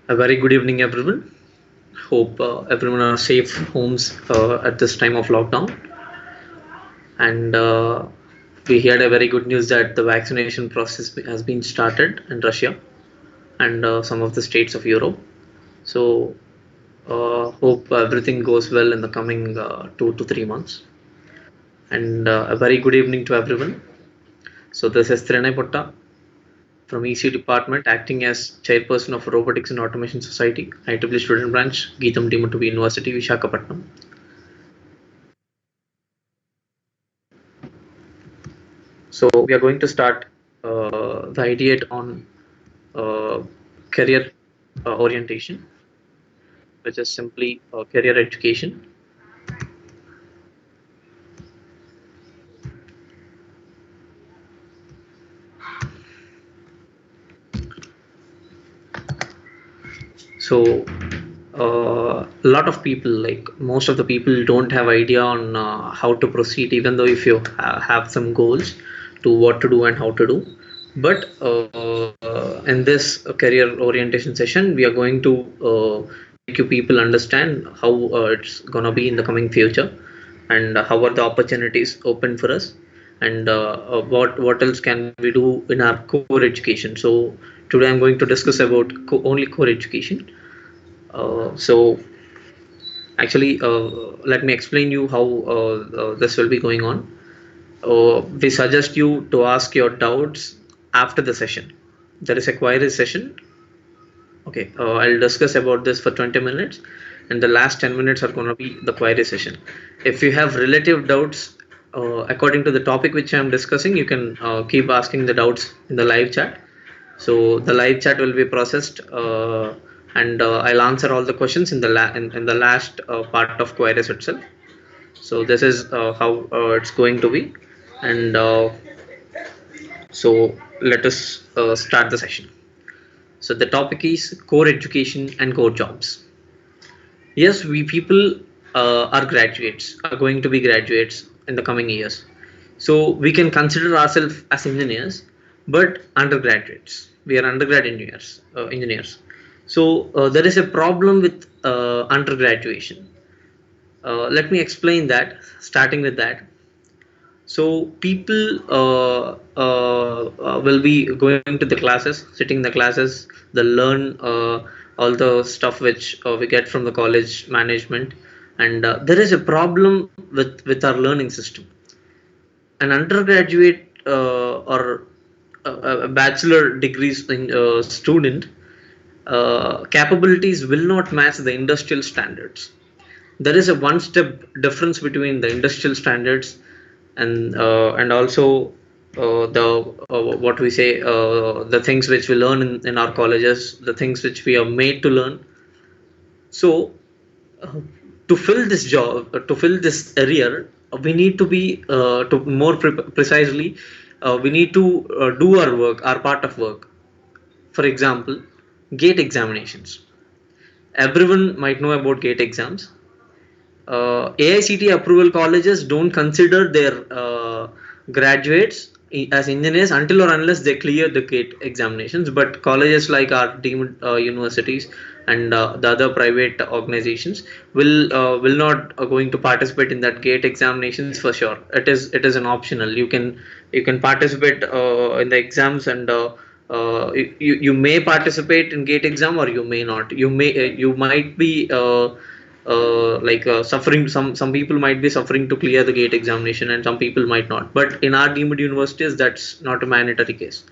A very good evening, everyone. Hope everyone are safe homes at this time of lockdown. And we heard a very good news that the vaccination process has been started in Russia and some of the states of Europe. So hope everything goes well in the coming 2 to 3 months. And a very good evening to everyone. So this is Thrinay Potta from EC Department, acting as Chairperson of Robotics and Automation Society, IEEE Student Branch, GITAM Deemed to be University, Visakhapatnam. So we are going to start the Ideate on career orientation, which is simply career education. So a lot of people, like most of the people, don't have idea on how to proceed, even though if you have some goals to what to do and how to do. But in this career orientation session, we are going to make you people understand how it's gonna be in the coming future, and how are the opportunities open for us, and what else can we do in our core education. So today I'm going to discuss about only core education. So actually, let me explain you how this will be going on. We suggest you to ask your doubts after the session. There is a query session. Okay, I'll discuss about this for 20 minutes, and the last 10 minutes are going to be the query session. If you have relative doubts according to the topic which I'm discussing, you can keep asking the doubts in the live chat. So the live chat will be processed, and I'll answer all the questions in the last part of queries itself. So this is how it's going to be, and so let us start the session. So the topic is core education and core jobs. Yes, we people are graduates, are going to be graduates in the coming years. So we can consider ourselves as engineers, but undergraduates. We are undergrad engineers. So there is a problem with undergraduation. Let me explain that. Starting with that. So people will be going to the classes, sitting in the classes. They learn all the stuff which we get from the college management, and there is a problem with our learning system. An undergraduate or a bachelor degrees student capabilities will not match the industrial standards. There is a one step difference between the industrial standards and also the what we say, the things which we learn in our colleges, the things which we are made to learn. So uh, to fill this job, to fill this area, we need to be to more precisely, we need to do our work, our part of work. For example, gate examinations. Everyone might know about gate exams. AICT approval colleges don't consider their graduates as engineers until or unless they clear the GATE examinations. But colleges like our deemed universities and the other private organizations will not going to participate in that GATE examinations for sure. It is an optional. You can participate in the exams, and you may participate in GATE exam or you may not. You might be suffering. Some people might be suffering to clear the gate examination, and some people might not. But in our deemed universities, that's not a mandatory case.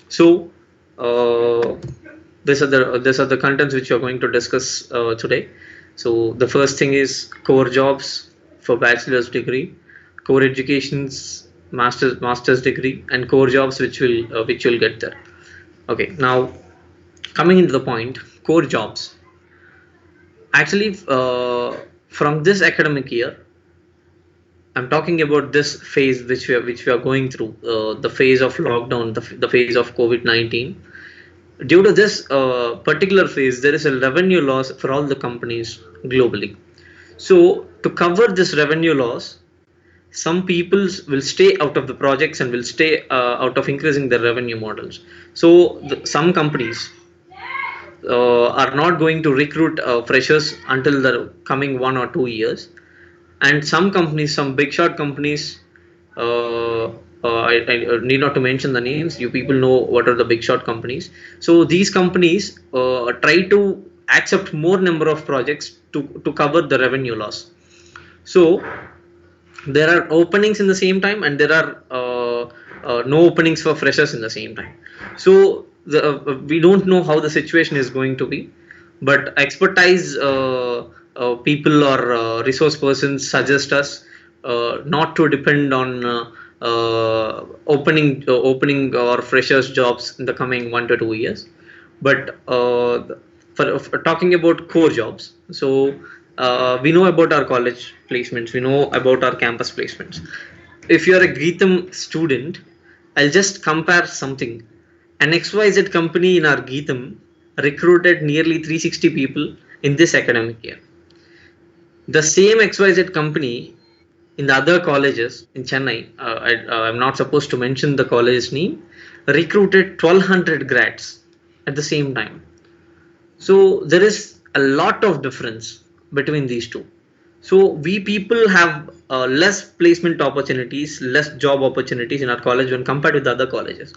So uh, these are the contents which we are going to discuss today. So the first thing is core jobs for bachelor's degree. core education's master's degree, and core jobs which will get there. Okay, now coming into the point, core jobs. Actually, from this academic year, I'm talking about this phase which we are going through, the phase of lockdown, the phase of COVID-19. Due to this particular phase, there is a revenue loss for all the companies globally. So to cover this revenue loss, some people will stay out of the projects and will stay out of increasing their revenue models. So some companies are not going to recruit freshers until the coming 1 or 2 years, and some companies, some big shot companies, I need not to mention the names, you people know what are the big shot companies. So these companies try to accept more number of projects to cover the revenue loss. So there are openings in the same time, and there are no openings for freshers in the same time. So we don't know how the situation is going to be, but expertise people or resource persons suggest us not to depend on opening or freshers jobs in the coming 1 to 2 years, but for talking about core jobs. So we know about our college placements, we know about our campus placements. If you're a GITAM student, I'll just compare something. An XYZ company in our GITAM recruited nearly 360 people in this academic year. The same XYZ company in the other colleges in Chennai, I'm not supposed to mention the college's name, recruited 1200 grads at the same time. So there is a lot of difference between these two. So we people have less placement opportunities, less job opportunities in our college when compared with other colleges,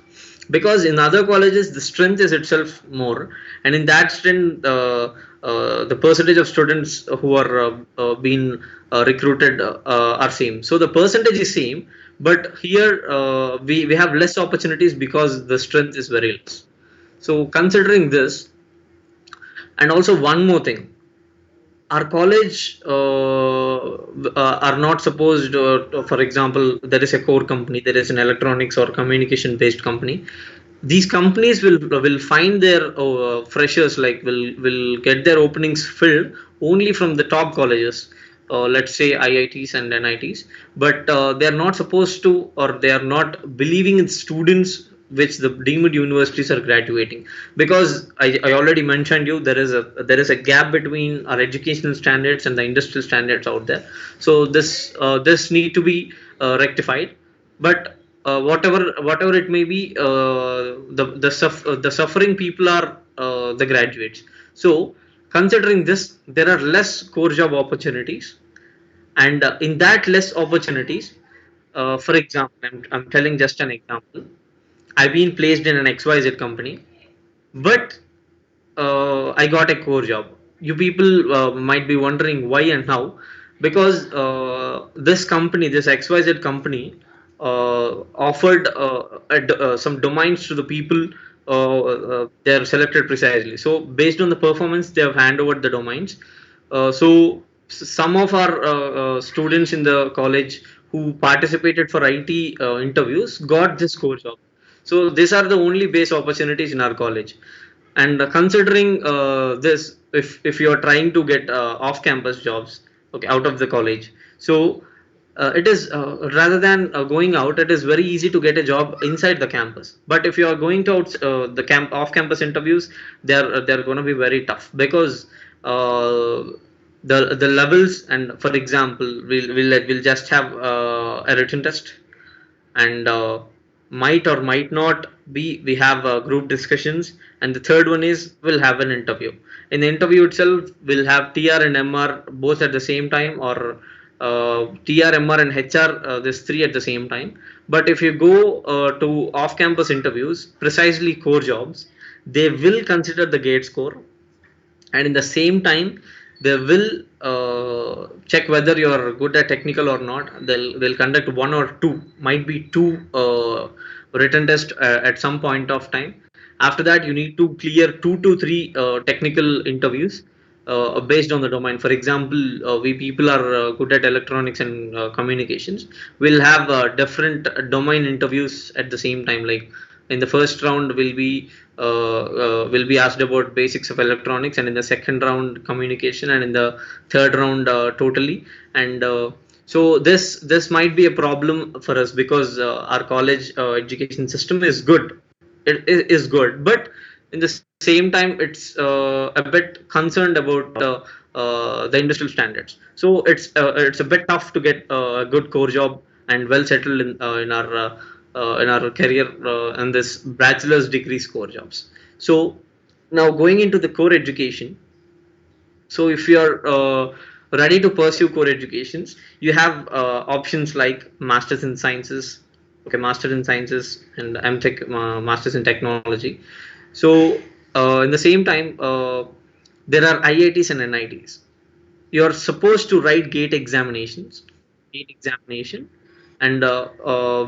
because in other colleges the strength is itself more, and in that strength the percentage of students who are being recruited are same. So the percentage is same, but here we have less opportunities because the strength is very less. So considering this, and also one more thing, our college are not supposed for example, there is a core company, there is an electronics or communication based company. These companies will find their freshers, like will get their openings filled only from the top colleges, let's say IITs and NITs, but they are not supposed to, or they are not believing in students which the deemed universities are graduating, because I already mentioned you, there is a gap between our educational standards and the industrial standards out there. So this need to be rectified. But whatever it may be, the suffering people are the graduates. So considering this, there are less core job opportunities, and in that less opportunities, for example, I'm telling just an example. I've been placed in an XYZ company, but I got a core job. You people might be wondering why and how, because this company, this XYZ company, offered some domains to the people they are selected precisely. So based on the performance, they have handed over the domains. So some of our students in the college who participated for IT interviews got this core job. So these are the only base opportunities in our college. And considering this, if you are trying to get off-campus jobs, okay, out of the college, so it is rather than going out, it is very easy to get a job inside the campus. But if you are going to the off-campus interviews, they're going to be very tough, because the levels, and for example, we'll just have a written test, and might or might not be, we have group discussions, and the third one is we'll have an interview. In the interview itself, we'll have TR and MR both at the same time, or TR, MR and HR, this three at the same time. But if you go to off-campus interviews, precisely core jobs, they will consider the gate score, and in the same time they will check whether you are good at technical or not. They'll conduct one or two, might be two written test at some point of time. After that, you need to clear 2 to 3 technical interviews. based on the domain. For example, we people are good at electronics and communications. We'll have different domain interviews at the same time. Like in the first round, will be asked about basics of electronics, and in the second round, communication, and in the third round, totally. And so this might be a problem for us because our college education system is good. It is good, but in the same time, it's a bit concerned about the industrial standards. So it's a bit tough to get a good core job and well settled in our career and this bachelor's degree core jobs. So now going into the core education, so if you are ready to pursue core educations, you have options like masters in sciences, okay, master in sciences, and mtech, masters in technology. So in the same time, there are iits and nits. You're supposed to write gate examination, and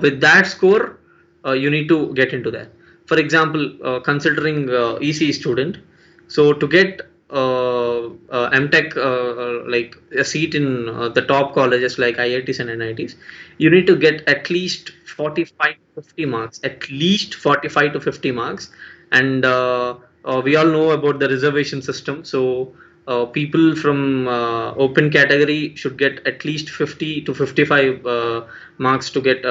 with that score, you need to get into that. For example, considering EC student, so to get MTech, like a seat in the top colleges like IITs and NITs, you need to get at least 45 to 50 marks, at least 45 to 50 marks. And we all know about the reservation system. So people from open category should get at least 50 to 55 marks to get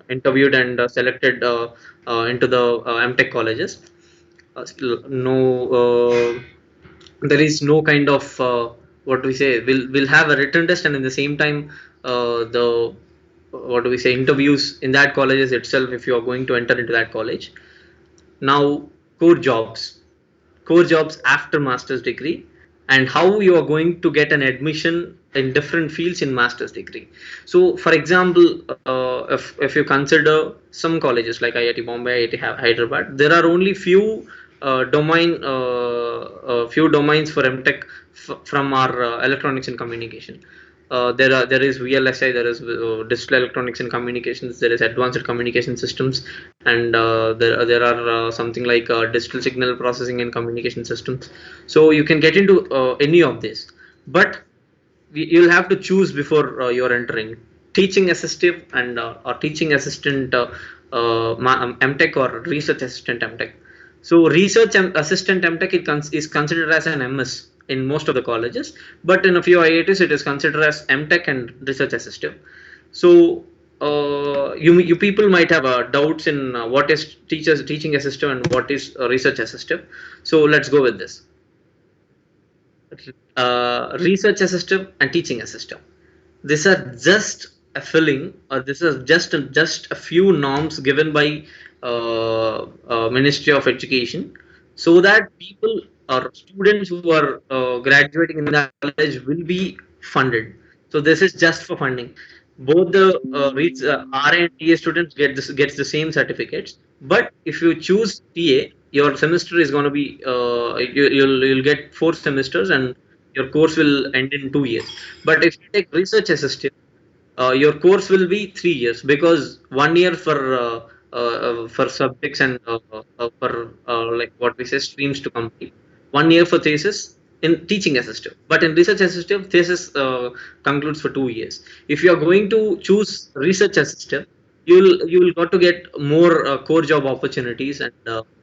interviewed and selected into the MTech colleges. No, there is no kind of what do we say? We'll have a written test, and in the same time, the what do we say, interviews in that colleges itself if you are going to enter into that college. Now, core jobs, core jobs after master's degree, and how you are going to get an admission in different fields in master's degree. So for example, if you consider some colleges like IIT Bombay, IIT Hyderabad, there are only few domains for MTech from our electronics and communication. There is VLSI, there is digital electronics and communications, there is advanced communication systems, and there are something like digital signal processing and communication systems. So you can get into any of this, but you'll have to choose before you're entering teaching assistant and or teaching assistant MTech or research assistant MTech. So research assistant MTech is considered as an MS in most of the colleges, but in a few IITs it is considered as MTech and research assistant. So you people might have doubts in what is teaching assistant and what is research assistant. So let's go with this. Research assistant and teaching assistant. These are just a filling, or this is just a few norms given by Ministry of Education, so that people or students who are graduating in the college will be funded. So this is just for funding. Both the RA and TA students gets the same certificates, but if you choose TA, your semester is going to be you'll get 4 semesters, and your course will end in 2 years. But if you take research assistant, your course will be 3 years, because 1 year for subjects and for like what we say streams to complete, 1 year for thesis in teaching assistant. But in research assistant, thesis concludes for 2 years. If you are going to choose research assistant, you will got to get more core job opportunities and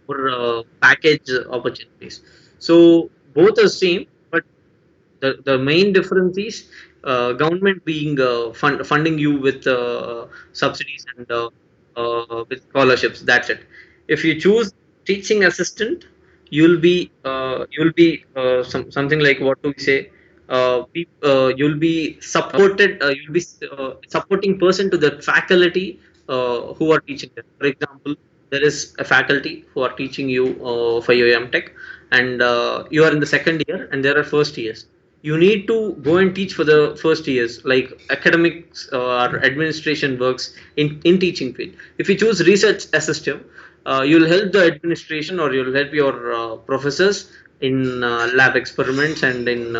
more package opportunities. So both are same, but the main difference is government being funding you with subsidies and with scholarships. That's it. If you choose teaching assistant, you'll be something like, what do we say, you'll be supported, you'll be supporting person to the faculty who are teaching them. For example, there is a faculty who are teaching you for your MTech, and you are in the second year, and there are first years. You need to go and teach for the first years, like academics or administration works in teaching field. If you choose research assistant, you'll help the administration, or you'll help your professors in lab experiments and in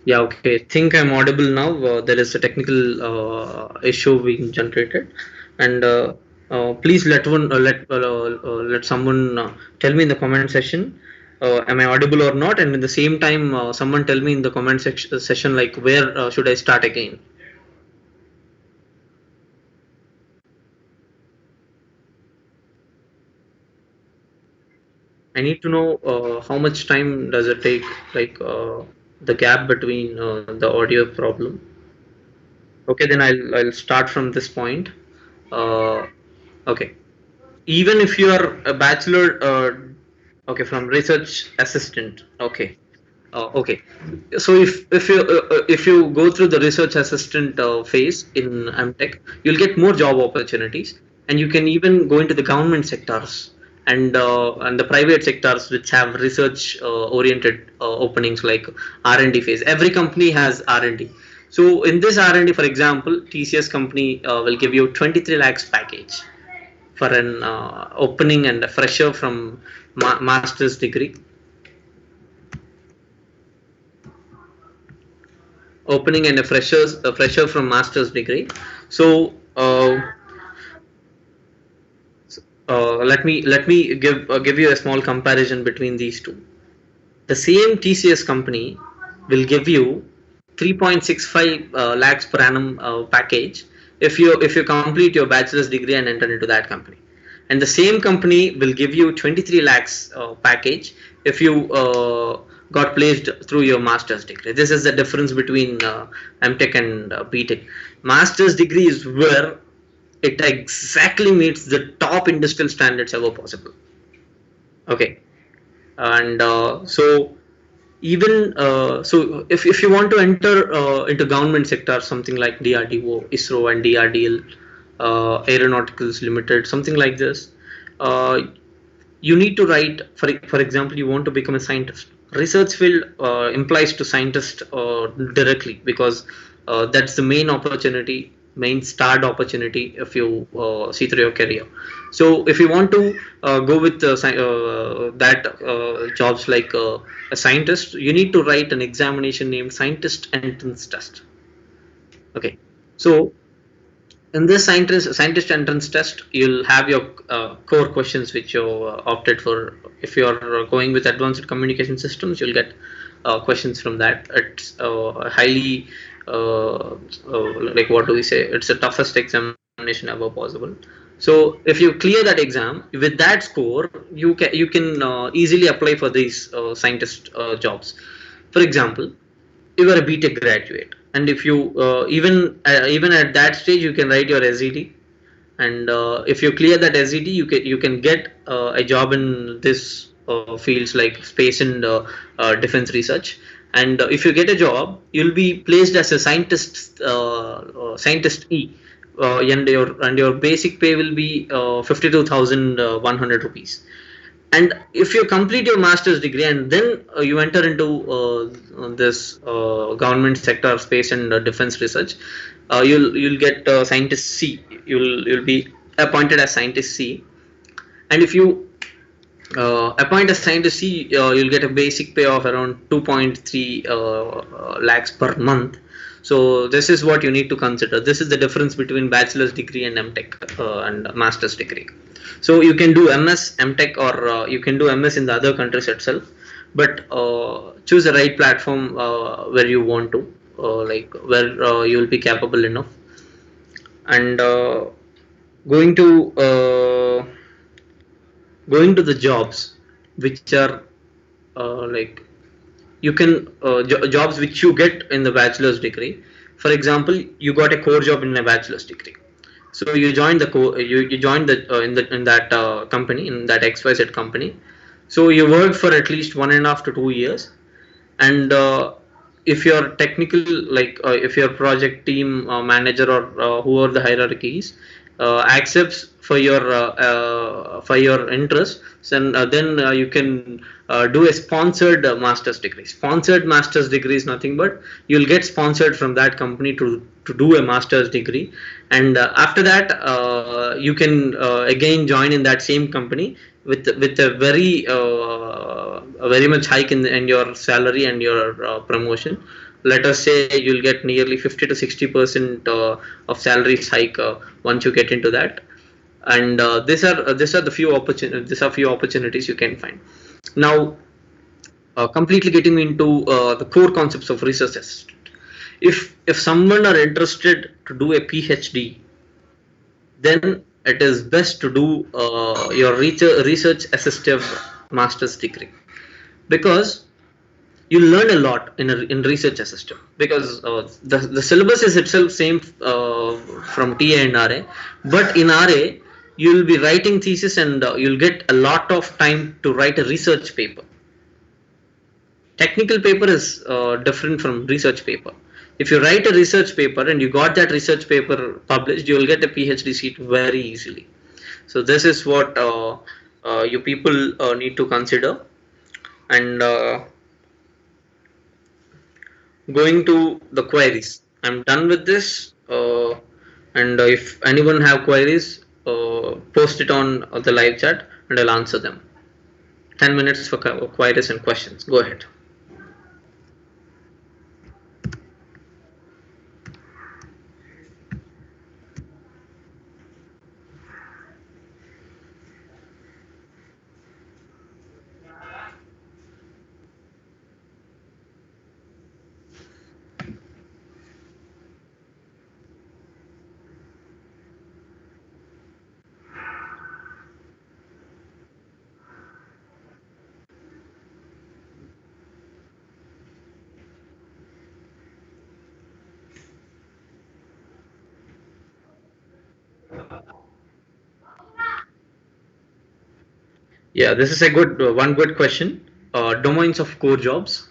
Yeah, okay. Think I'm audible now. There is a technical issue being generated, and please let someone tell me in the comment section. Am I audible or not? And in the same time, someone tell me in the comment session like where should I start again? I need to know how much time does it take, like the gap between the audio problem. Okay, then I'll start from this point. Uh, okay. Even if you are a bachelor, okay, from research assistant, okay, okay. So if you go through the research assistant phase in MTech, you'll get more job opportunities, and you can even go into the government sectors and the private sectors which have research oriented openings like R&D phase. Every company has R&D. So in this R&D, for example, TCS company will give you 23 lakhs package for an opening and a fresher from master's degree. Opening and a fresher from master's degree. So let me give you a small comparison between these two. The same TCS company will give you 3.65 lakhs per annum package if you complete your bachelor's degree and enter into that company, and the same company will give you 23 lakhs package if you got placed through your master's degree. This is the difference between MTech and BTech. Master's degree is where it exactly meets the top industrial standards ever possible. Okay, and so if you want to enter into government sector, something like DRDO, ISRO, and DRDL, Aeronauticals Limited, something like this, uh, you need to write. For example, you want to become a scientist. Research field implies to scientist directly, because that's the main opportunity, main starred opportunity if you see through your career. So if you want to go with that jobs like a scientist, you need to write an examination named scientist entrance test. Okay, so in this scientist entrance test, you'll have your core questions which you opted for. If you're going with advanced communication systems, you'll get questions from that. It's highly like, what do we say, it's the toughest examination ever possible. So if you clear that exam with that score, you can easily apply for these scientist jobs. For example, you are a BTech graduate, and if you even at that stage you can write your SED, and if you clear that SED, you can get a job in this fields like space and defense research. And if you get a job, you'll be placed as a scientist E, and your basic pay will be 52,100 rupees. And if you complete your master's degree and then you enter into this government sector, space and defense research, you'll get scientist C. You'll be appointed as scientist C. And if you appoint a scientist C, you'll get a basic pay of around 2.3 lakhs per month. So this is what you need to consider. This is the difference between bachelor's degree and MTech and master's degree. So you can do MS, MTech, or you can do MS in the other countries itself, but choose the right platform where you want to, like where you will be capable enough. And going to uh, going to the jobs which are like you can jobs which you get in the bachelor's degree. For example, you got a core job in a bachelor's degree, so you joined you joined the in that company, in that XYZ company. So you worked for at least 1.5 to 2 years, and if your technical, like if your project team manager or whoever the hierarchy is accepts for your interest, then you can do a sponsored master's degree. Sponsored master's degree is nothing but you'll get sponsored from that company to do a master's degree, and after that you can again join in that same company with a very much hike in your salary and your promotion. let us say you'll get nearly 50 to 60% of salaries hike once you get into that. And these are few opportunities you can find. Now, completely getting into the core concepts of research assistant. If someone are interested to do a PhD, then it is best to do your research assistive master's degree, because you learn a lot in research assistant, because the syllabus is itself same from TA and RA, but in RA you will be writing thesis, and you'll get a lot of time to write a research paper. Technical paper is different from research paper. If you write a research paper and you got that research paper published, you will get a PhD seat very easily. So this is what you people need to consider. And going to the queries, I'm done with this. And if anyone have queries, post it on the live chat and I'll answer them. 10 minutes for queries and questions. Go ahead. Yeah, this is a good one good question. Domains of core jobs.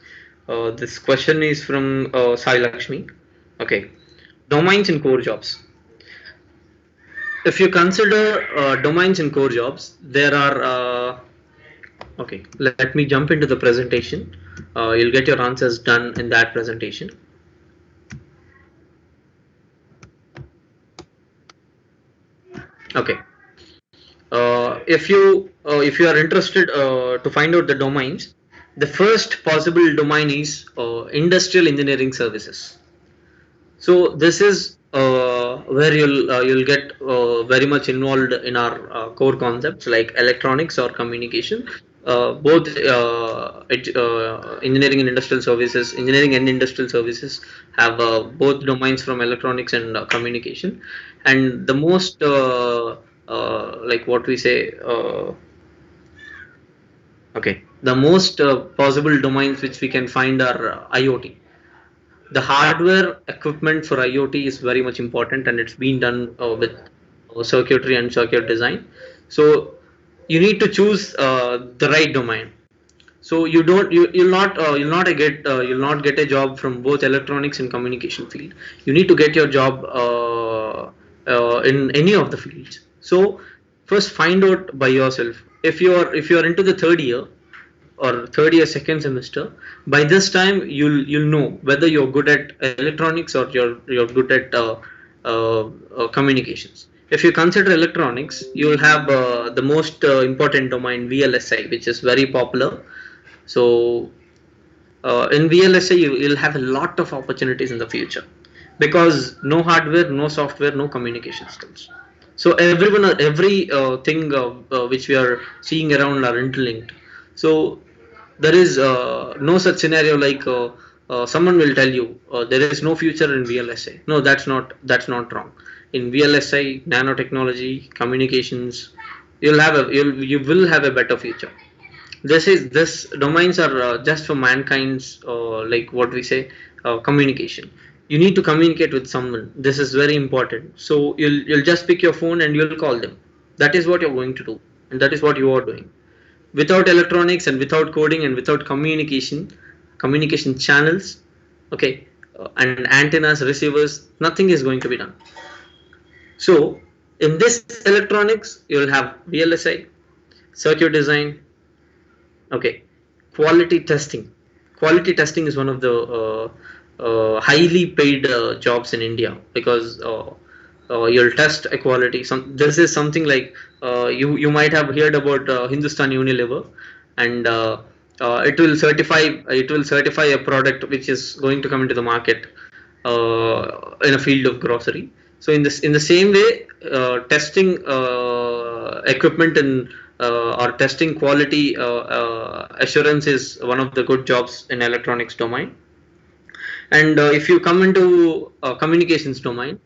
This question is from Sai Lakshmi. Okay, domains in core jobs. If you consider domains in core jobs, there are. Okay, let me jump into the presentation. You'll get your answers done in that presentation. Okay. If you are interested to find out the domains, the first possible domain is industrial engineering services. So this is where you'll get very much involved in our core concepts like electronics or communication. Both engineering and industrial services, engineering and industrial services have both domains from electronics and communication. And the most like what we say, okay, the most possible domains which we can find are IoT. The hardware equipment for IoT is very much important, and it's been done with circuitry and circuit design. So you need to choose the right domain. So you'll not get a job from both electronics and communication field. You need to get your job in any of the fields. So first find out by yourself. If you're into the third year or third year second semester, by this time you'll know whether you're good at electronics or you're good at communications. If you consider electronics, you'll have the most important domain, VLSI, which is very popular. So in VLSI you'll have a lot of opportunities in the future, because no hardware, no software, no communication skills. So every thing which we are seeing around are interlinked. So there is no such scenario like someone will tell you there is no future in VLSI. No, that's not wrong. In VLSI, nanotechnology, communications, you will have a better future. This domains are just for mankind's like what we say, communication. You need to communicate with someone. This is very important. So you'll just pick your phone and you'll call them. That is what you're going to do, and that is what you are doing. Without electronics and without coding and without communication channels, okay, and antennas, receivers, nothing is going to be done. So in this electronics, you'll have VLSI, circuit design, okay, quality testing. Quality testing is one of the highly paid jobs in India, because you'll test a quality. This is something like you might have heard about Hindustan Unilever, and it will certify a product which is going to come into the market in a field of grocery. So in the same way, testing equipment and or testing quality assurance is one of the good jobs in electronics domain. And if you come into communications domain,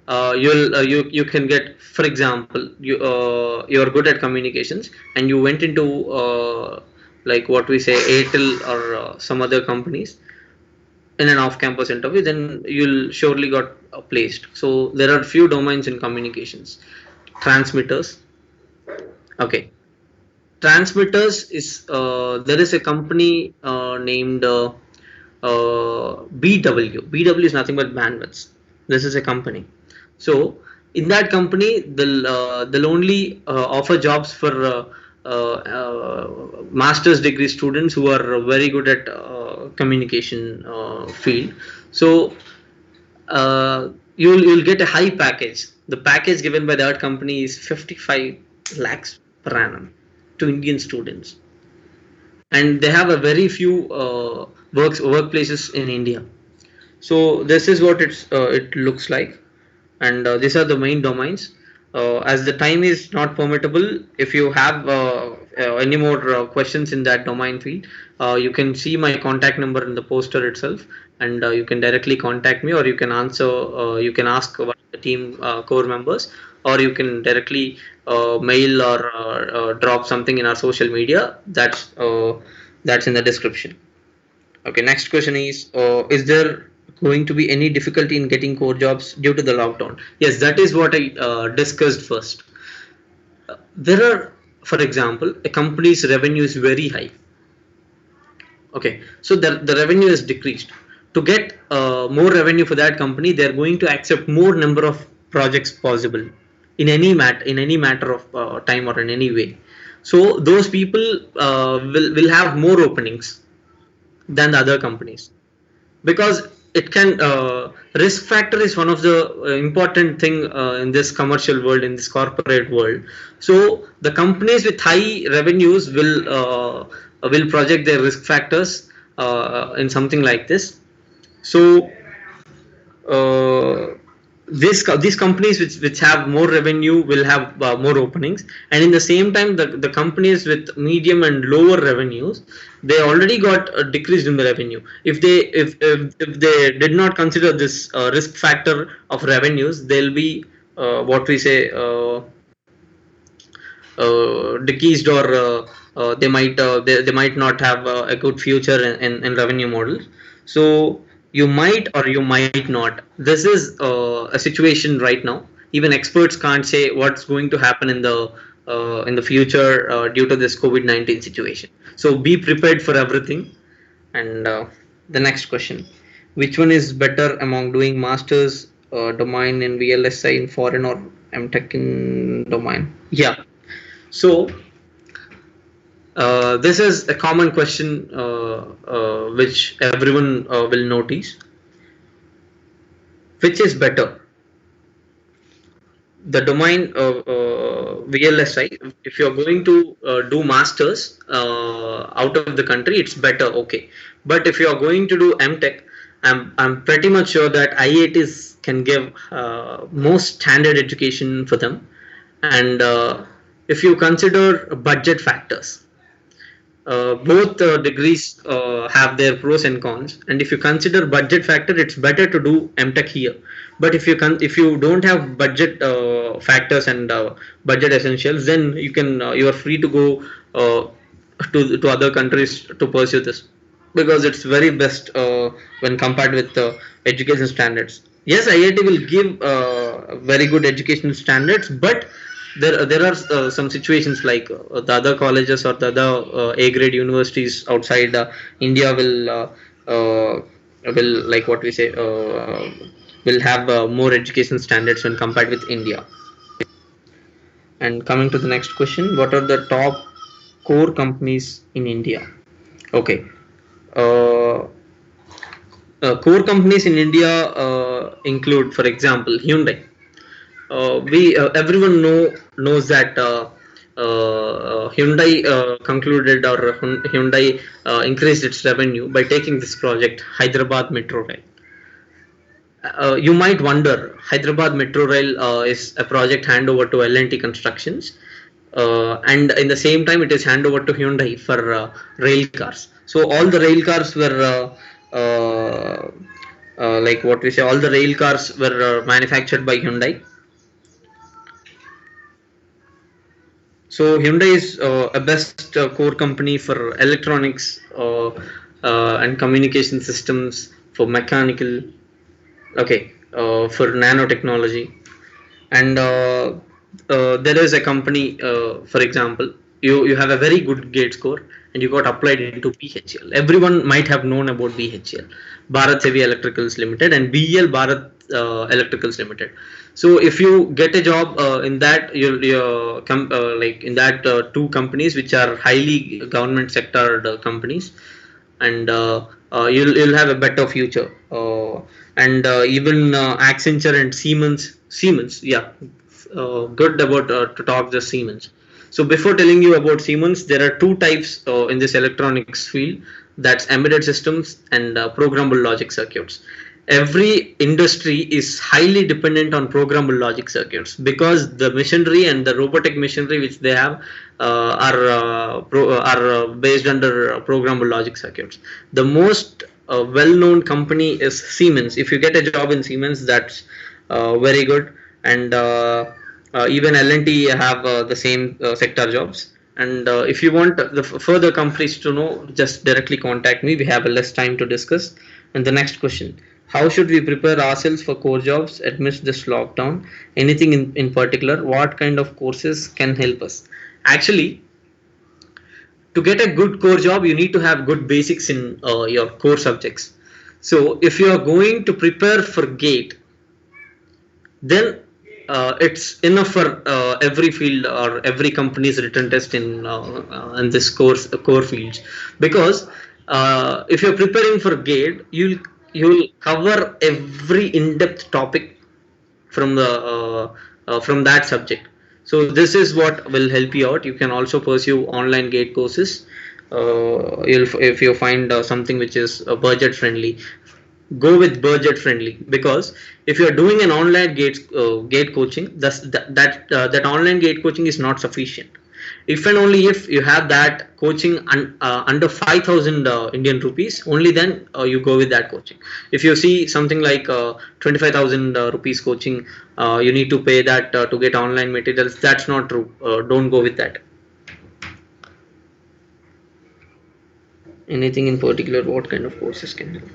you can get, for example, you're good at communications and you went into like what we say Airtel or some other companies in an off-campus interview, then you'll surely got placed. So there are few domains in communications. Transmitters. Okay, transmitters is there is a company named BW. BW is nothing but bandwidths. This is a company. So in that company, they'll only offer jobs for master's degree students who are very good at communication field. So you'll get a high package. The package given by that company is 55 lakhs per annum to Indian students, and they have a very few workplaces in India. So this is what it looks like, and these are the main domains. As the time is not permittable, if you have any more questions in that domain field, you can see my contact number in the poster itself, and you can directly contact me, or you can answer. You can ask one of the team core members, or you can directly mail or drop something in our social media. That's in the description. Okay, next question is there going to be any difficulty in getting core jobs due to the lockdown? Yes, that is what I discussed first. There are, for example, a company's revenue is very high. Okay, so the revenue is decreased. To get more revenue for that company, they are going to accept more number of projects possible in any matter of time or in any way. So those people will have more openings than the other companies, because it can risk factor is one of the important thing in this commercial world, in this corporate world. So the companies with high revenues will project their risk factors in something like this. So these companies which have more revenue will have more openings, and in the same time the companies with medium and lower revenues, they already got decreased in the revenue. If they did not consider this risk factor of revenues, they'll be what we say decreased, or they might not have a good future in revenue models. So you might or you might not. This is a situation right now. Even experts can't say what's going to happen in the future due to this COVID-19 situation. So be prepared for everything. And the next question: which one is better among doing masters domain in VLSI in foreign or MTech in domain? Yeah. So this is a common question which everyone will notice. Which is better? The domain VLSI, if you're going to do masters out of the country, it's better, okay. But if you're going to do MTech, I'm pretty much sure that IEATs can give most standard education for them. And if you consider budget factors, both degrees have their pros and cons, and if you consider budget factor, it's better to do MTech here. But if you don't have budget factors and budget essentials, then you are free to go to other countries to pursue this, because it's very best when compared with education standards. Yes, IIT will give very good educational standards, but there are some situations like the other colleges or the other A grade universities outside India will like what we say will have more education standards when compared with India. And coming to the next question: what are the top core companies in India? Okay, core companies in India include, for example, Hyundai. Everyone knows that Hyundai concluded, or Hyundai increased its revenue by taking this project, Hyderabad Metro Rail. You might wonder, Hyderabad Metro Rail is a project handover to L&T Constructions, and in the same time it is handover to Hyundai for rail cars. So all the rail cars were like what we say, all the rail cars were manufactured by Hyundai. So Hyundai is a best core company for electronics and communication systems, for mechanical, okay, for nanotechnology. And there is a company, for example, you have a very good GATE score and you got applied into BHEL. Everyone might have known about BHEL, Bharat Heavy Electricals Limited, and BEL, Bharat Electricals Limited. So if you get a job in that, you'll like in that two companies which are highly government sector companies, and you'll have a better future. And even Accenture and Siemens, yeah, good about to talk the Siemens. So before telling you about Siemens, there are two types in this electronics field. That's embedded systems and programmable logic circuits. Every industry is highly dependent on programmable logic circuits, because the machinery and the robotic machinery which they have are based under programmable logic circuits. The most well-known company is Siemens. If you get a job in Siemens, that's very good. And even L&T have the same sector jobs. And if you want the further companies to know, just directly contact me. We have less time to discuss. And the next question: how should we prepare ourselves for core jobs amidst this lockdown? Anything in particular? What kind of courses can help us? Actually, to get a good core job, you need to have good basics in your core subjects. So if you are going to prepare for GATE, then it's enough for every field or every company's written test in this core fields. Because if you're preparing for GATE, you'll cover every in-depth topic from the from that subject. So this is what will help you out. You can also pursue online GATE courses. If you find something which is budget friendly, go with budget friendly, because if you are doing an online GATE coaching, that online GATE coaching is not sufficient. If and only if you have that coaching under 5,000 Indian rupees, only then you go with that coaching. If you see something like 25,000 rupees coaching, you need to pay that to get online materials. That's not true. Don't go with that. Anything in particular? What kind of courses can help?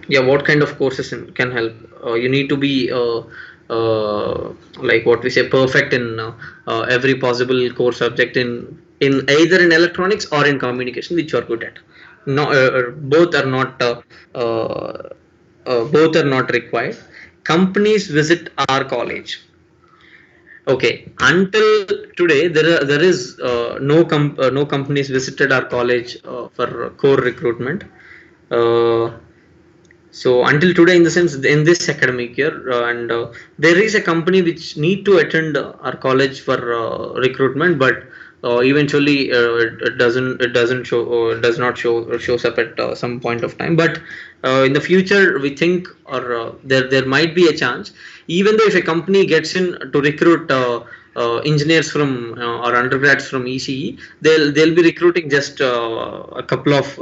Yeah, what kind of courses can help? You need to be like what we say, perfect in every possible core subject in either in electronics or in communication, which you are good at. No, both are not both are not required. Companies visit our college. Okay, until today there is no companies visited our college for core recruitment. So until today, in the sense, in this academic year, and there is a company which need to attend our college for recruitment, but eventually it does not shows up at some point of time. But in the future, we think, or there might be a chance, even though if a company gets in to recruit engineers from or undergrads from ECE, they'll be recruiting just a couple of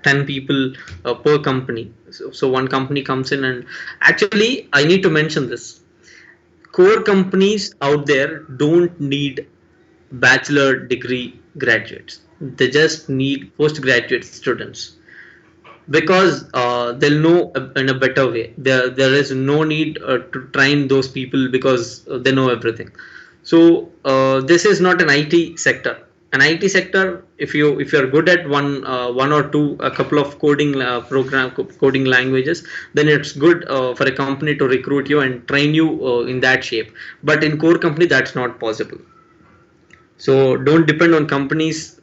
10 people per company. So one company comes in, and actually I need to mention this: core companies out there don't need bachelor degree graduates. They just need postgraduate students, because they'll know in a better way. There is no need to train those people, because they know everything. So this is not an IT sector. An IT sector, if you're good at one or two, a couple of coding languages, then it's good for a company to recruit you and train you in that shape. But in core company, that's not possible. So don't depend on companies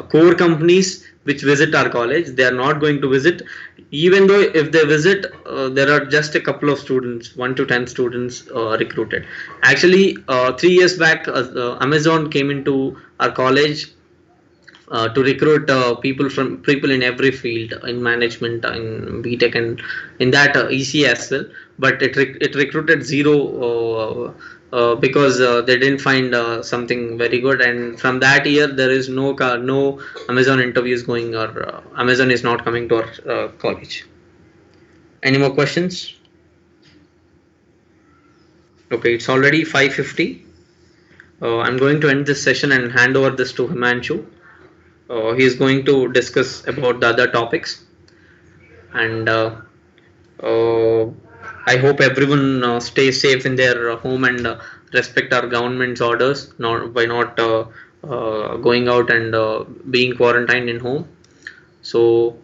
core companies which visit our college. They are not going to visit, even though if they visit, there are just a couple of students, 1 to 10 students recruited. Actually, 3 years back, Amazon came into our college to recruit people in every field, in management, in BTech, and in that EC as well. But it recruited zero, because they didn't find something very good. And from that year, there is no Amazon interviews going, or Amazon is not coming to our college. Any more questions? Okay, it's already 5:50. I'm going to end this session and hand over this to Himanshu. He is going to discuss about the other topics, and uh, I hope everyone stays safe in their home, and respect our government's orders, not by not going out and being quarantined in home. So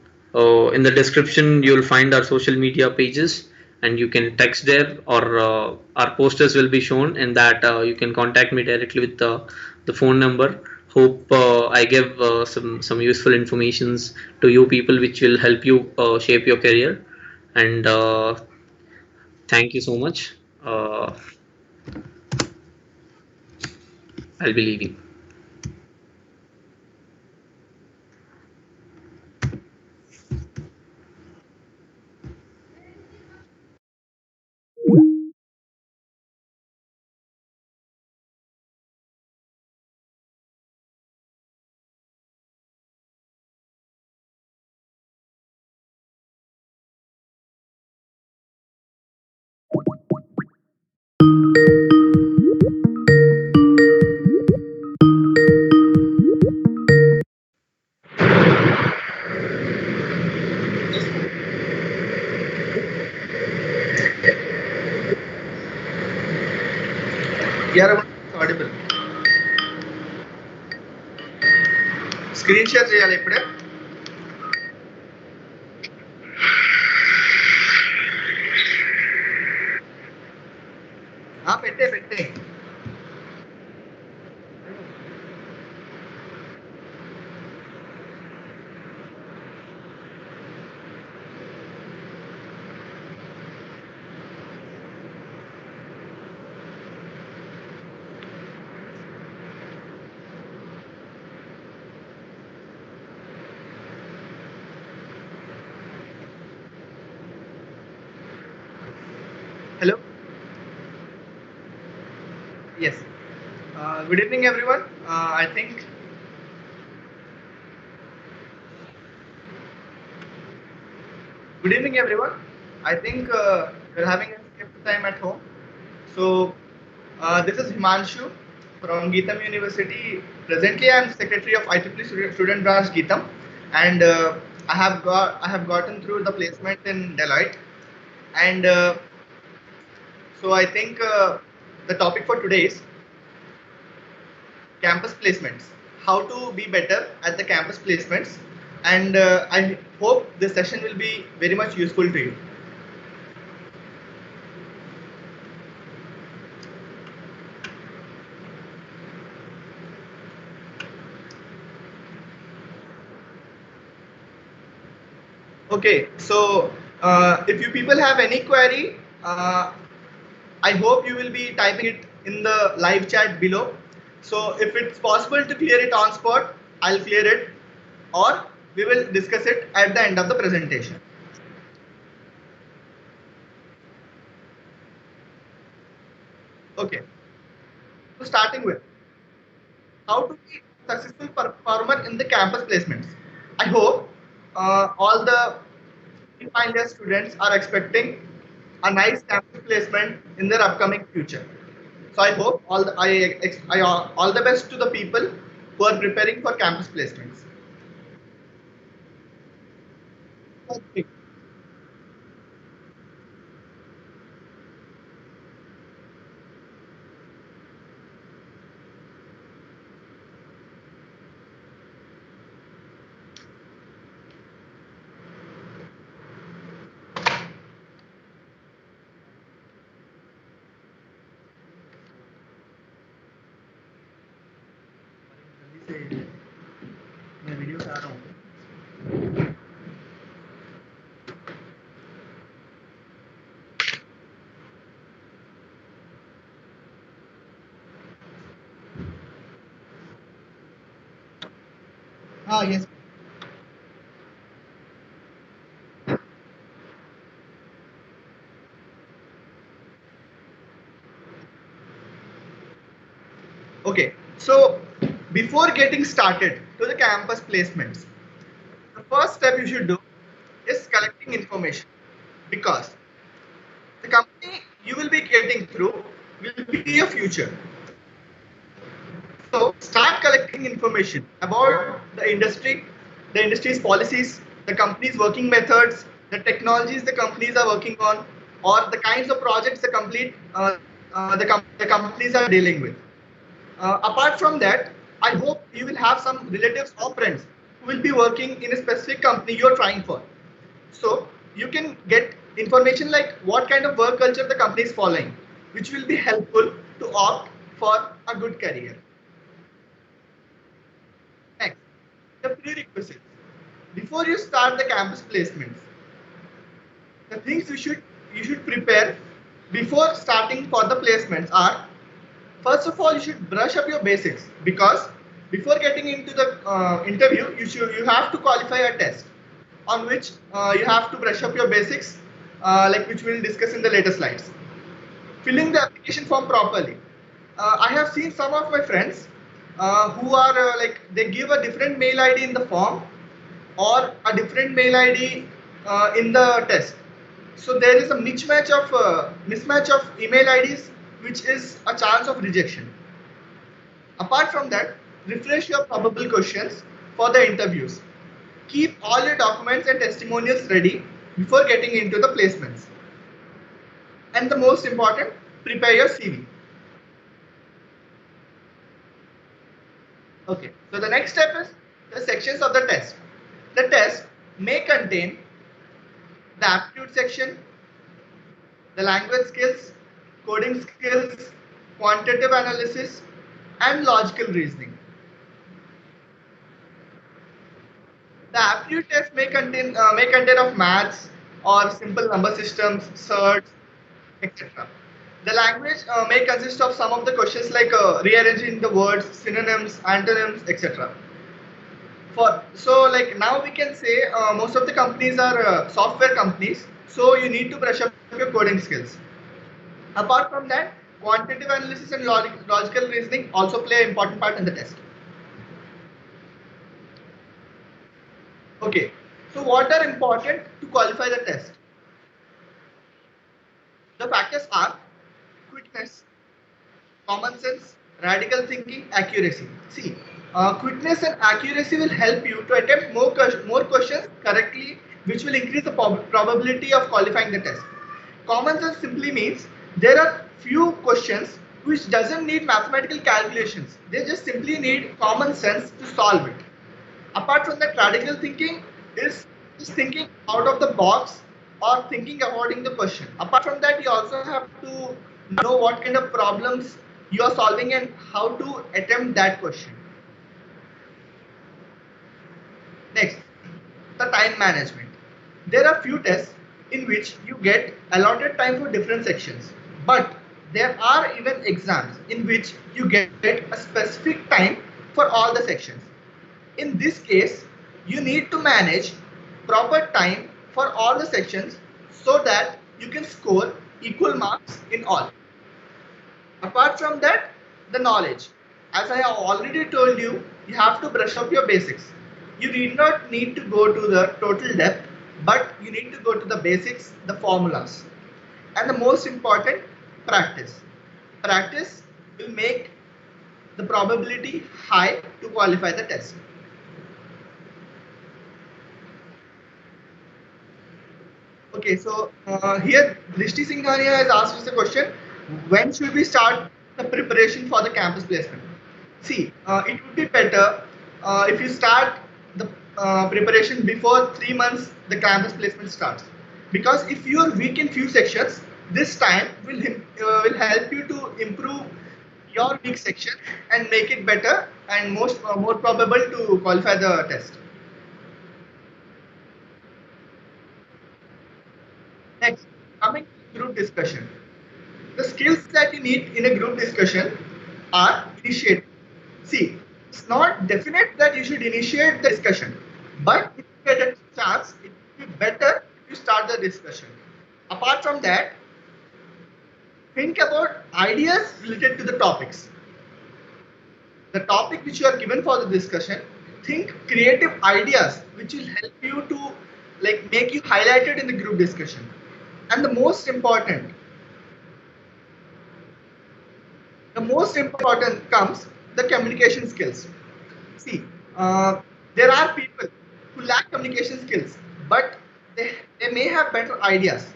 in the description you'll find our social media pages, and you can text there, or our posters will be shown, and that you can contact me directly with the phone number. Hope I give some useful informations to you people, which will help you shape your career. And thank you so much. I'll be leaving. Yeah, audible. Screen share చేయాలి ఇప్పుడే. పెట్టే Hello. Yes. Good evening, everyone. I think. Good evening, everyone. I think we're having a skipped time at home. So this is Himanshu from GITAM University. Presently, I'm secretary of IEEE Student Branch GITAM, and I have gotten through the placement in Deloitte, and so I think the topic for today is campus placements. How to be better at the campus placements, and I hope this session will be very much useful to you. Okay, so if you people have any query, I hope you will be typing it in the live chat below. So if it's possible to clear it on spot, I'll clear it, or we will discuss it at the end of the presentation. Okay, so starting with how to be a successful performer in the campus placements. I hope all the final year students are expecting a nice campus placement in their upcoming future. So I hope all the best to the people who are preparing for campus placements. Okay. रहा हूँ. Yes. Okay, so before getting started to the campus placements, the first step you should do is collecting information, because the company you will be getting through will be your future. So start collecting information about the industry's policies, the company's working methods, the technologies the companies are working on, or the kinds of projects the companies are dealing with. Apart from that, I hope you will have some relatives or friends who will be working in a specific company you're trying for. So you can get information like what kind of work culture the company is following, which will be helpful to opt for a good career. Next, the prerequisites. Before you start the campus placements, the things you should prepare before starting for the placements are, first of all, you should brush up your basics, because before getting into the interview, you have to qualify a test on which you have to brush up your basics, like which we'll discuss in the later slides. Filling the application form properly. I have seen some of my friends who are like they give a different mail ID in the form or a different mail ID in the test. So there is a mismatch of email IDs, which is a chance of rejection. Apart from that, refresh your probable questions for the interviews. Keep all your documents and testimonials ready before getting into the placements. And the most important, prepare your CV. Okay, so the next step is the sections of the test. The test may contain the aptitude section, the language skills, coding skills, quantitative analysis, and logical reasoning. The aptitude test may contain of maths or simple number systems, certs, etc. The language may consist of some of the questions like rearranging the words, synonyms, antonyms, etc. Like now we can say most of the companies are software companies, so you need to brush up your coding skills. Apart from that, quantitative analysis and logical reasoning also play an important part in the test. Okay, so what are important to qualify the test? The factors are quickness, common sense, radical thinking, accuracy. See, quickness and accuracy will help you to attempt more questions correctly, which will increase the probability of qualifying the test. Common sense simply means there are few questions which doesn't need mathematical calculations. They just simply need common sense to solve it. Apart from that, radical thinking is just thinking out of the box or thinking avoiding the question. Apart from that, you also have to know what kind of problems you are solving and how to attempt that question. Next, the time management. There are few tests in which you get allotted time for different sections, but there are even exams in which you get a specific time for all the sections. In this case, you need to manage proper time for all the sections so that you can score equal marks in all. Apart from that, the knowledge. As I have already told you, you have to brush up your basics. You need not need to go to the total depth, but you need to go to the basics, the formulas. And the most important, practice. Practice will make the probability high to qualify the test. Okay, so here Drishti Singhania has asked us a question: when should we start the preparation for the campus placement? See, it would be better if you start the preparation before 3 months the campus placement starts, because if you are weak in few sections, this time will help you to improve your weak section and make it better and more probable to qualify the test. group discussion. The skills that you need in a group discussion are initiate. See, it's not definite that you should initiate the discussion, but if you get a chance, it would be better if you start the discussion. Apart from that, think about ideas related to the topics. The topic which you are given for the discussion, think creative ideas which will help you to make you highlighted in the group discussion. And the most important comes the communication skills. See, there are people who lack communication skills, but they may have better ideas.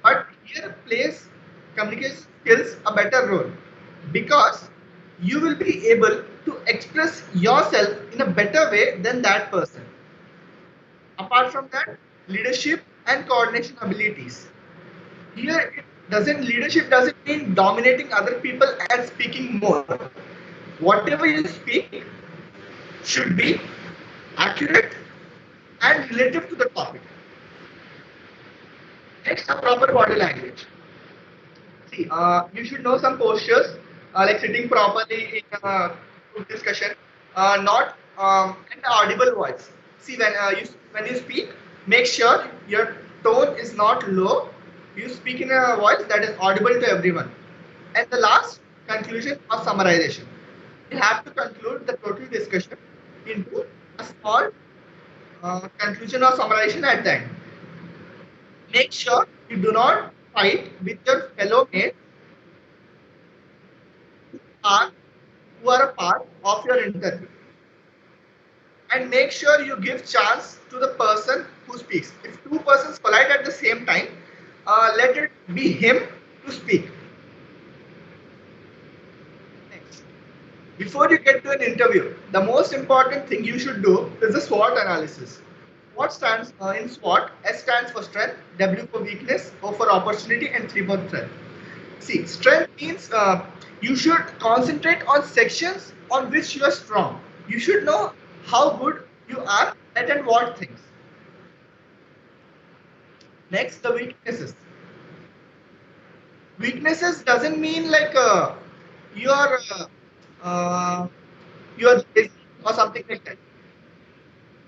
But here plays communication skills a better role, because you will be able to express yourself in a better way than that person. Apart from that, leadership and coordination abilities. Here, leadership doesn't mean dominating other people and speaking more. Whatever you speak should be accurate and relative to the topic. Next, a proper body language. See, you should know some postures, like sitting properly in a group discussion, not an audible voice. See, when you speak, make sure your tone is not low. You speak in a voice that is audible to everyone. And the last, conclusion or summarization. You have to conclude the total discussion into a small conclusion or summarization at the end. Make sure you do not fight with your fellow mates who are a part of your interview. And make sure you give chance to the person who speaks. If two persons collide at the same time, let it be him to speak. Next, before you get to an interview, the most important thing you should do is the SWOT analysis. What stands in SWOT? S stands for strength, W for weakness, O for opportunity, and 3 for threat. See, strength means you should concentrate on sections on which you are strong. You should know how good you are at and what things. Next, the weaknesses. Weaknesses doesn't mean like you are lazy or something like that.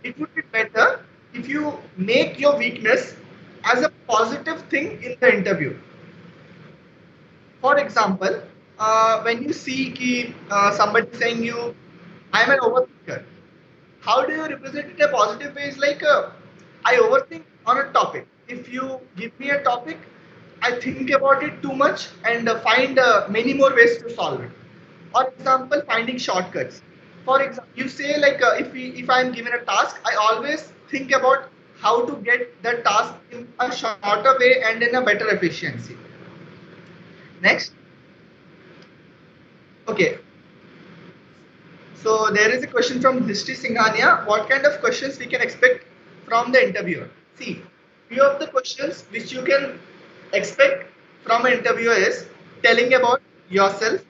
It would be better if you make your weakness as a positive thing in the interview. For example, when you see somebody saying you, I am an overthinker. How do you represent it in a positive way? Is like I overthink on a topic. If you give me a topic, I think about it too much and find many more ways to solve it. For example, finding shortcuts. For example, you say like if I am given a task, I always think about how to get the task in a shorter way and in a better efficiency. Next. Okay. So there is a question from Drishti Singhania. What kind of questions we can expect from the interviewer? See, few of the questions which you can expect from an interviewer is telling about yourself.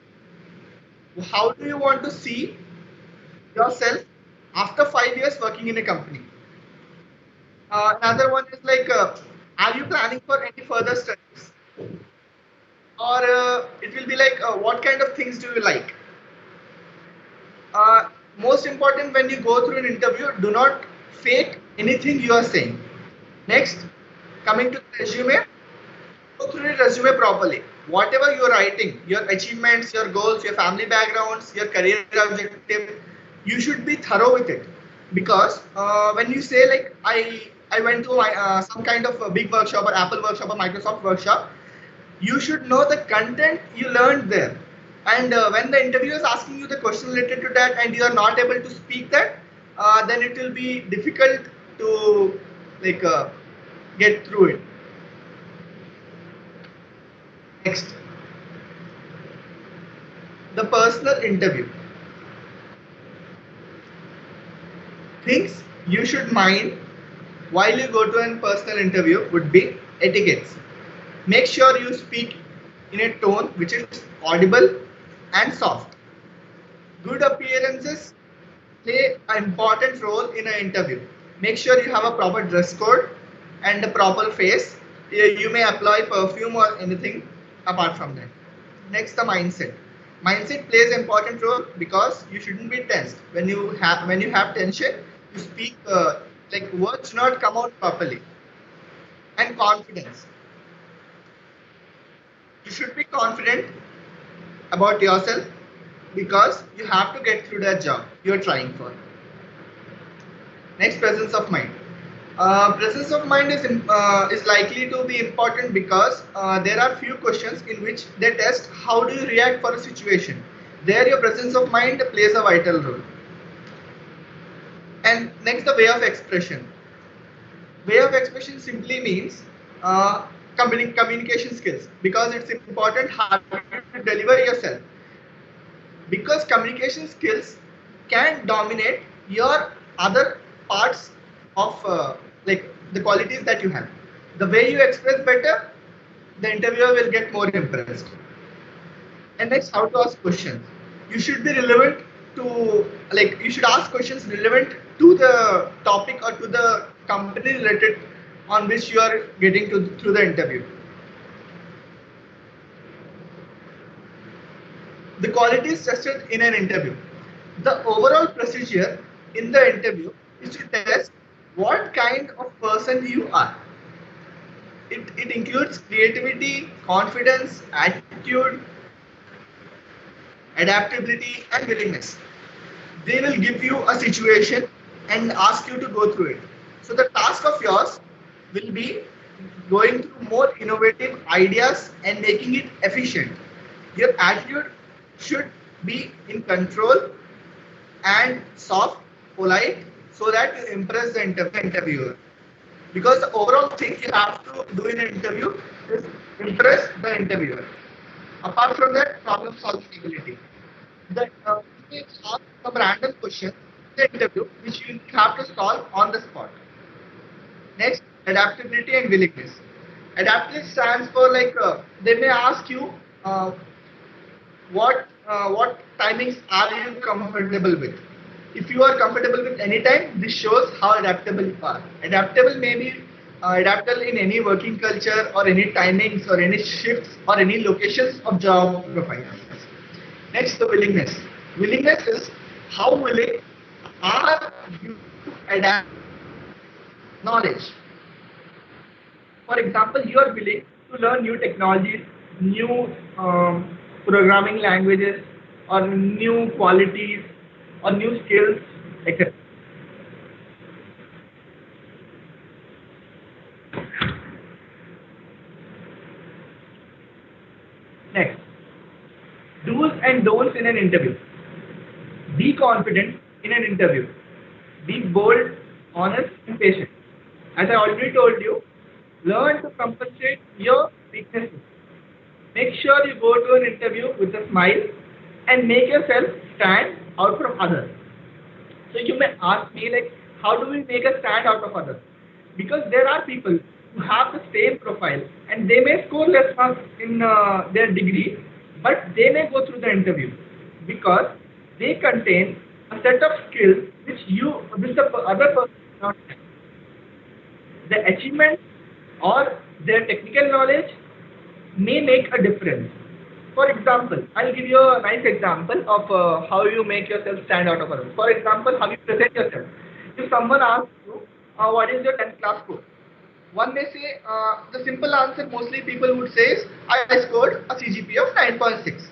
How do you want to see yourself after 5 years working in a company? Another one is like, are you planning for any further studies? Or it will be like, what kind of things do you like? Most important, when you go through an interview, do not fake anything you are saying. Next, coming to the resume, go through your resume properly. Whatever you are writing, your achievements, your goals, your family backgrounds, your career objective, you should be thorough with it. Because when you say like I went to some kind of a big workshop or Apple workshop or Microsoft workshop, you should know the content you learned there. And when the interviewer is asking you the question related to that and you are not able to speak that, then it will be difficult to like get through it. Next, the personal interview. Things you should mind while you go to a personal interview would be etiquettes. Make sure you speak in a tone which is audible and soft. Good appearances play an important role in an interview. Make sure you have a proper dress code and a proper face. You may apply perfume or anything apart from that. Next, the mindset. Mindset plays an important role because you shouldn't be tensed. When you have tension, you speak like words not come out properly. And confidence. You should be confident about yourself because you have to get through that job you're trying for. Next, presence of mind. Presence of mind is likely to be important because there are few questions in which they test how do you react for a situation. There, your presence of mind plays a vital role. And next, the way of expression. Way of expression simply means communication skills because it's important how you deliver yourself. Because communication skills can dominate your other parts of like the qualities that you have. The way you express better, the interviewer will get more impressed. And next, how to ask questions. You should be relevant to, like, you should ask questions relevant to the topic or to the company related on which you are getting to through the interview. The qualities tested in an interview. The overall procedure in the interview is to test what kind of person you are. It includes creativity, confidence, attitude, adaptability, and willingness. They will give you a situation and ask you to go through it. So the task of yours will be going through more innovative ideas and making it efficient. Your attitude should be in control and soft, polite, so that you impress the interviewer. Because the overall thing you have to do in an interview is impress the interviewer. Apart from that, problem solving ability. You may ask some random questions in the interview which you have to solve on the spot. Next, adaptability and willingness. Adaptability stands for like they may ask you what timings are you comfortable with. If you are comfortable with any time, this shows how adaptable you are. Adaptable may be adaptable in any working culture or any timings or any shifts or any locations of job profiles. Next, the willingness. Willingness is how willing are you to adapt knowledge. For example, you are willing to learn new technologies, new programming languages, or new qualities, or new skills, etc. Next, do's and don'ts in an interview. Be confident in an interview. Be bold, honest, and patient. As I already told you, learn to compensate your weaknesses. Make sure you go to an interview with a smile and make yourself stand out from others. So you may ask me like, how do we make a stand out of others? Because there are people who have the same profile and they may score less marks in their degree, but they may go through the interview because they contain a set of skills which the other person does not have. The achievements or their technical knowledge may make a difference. For example, I'll give you a nice example of how you make yourself stand out of others. For example, how you present yourself. If someone asks you, what is your 10th class score? One may say, the simple answer mostly people would say is, I scored a CGPA of 9.6.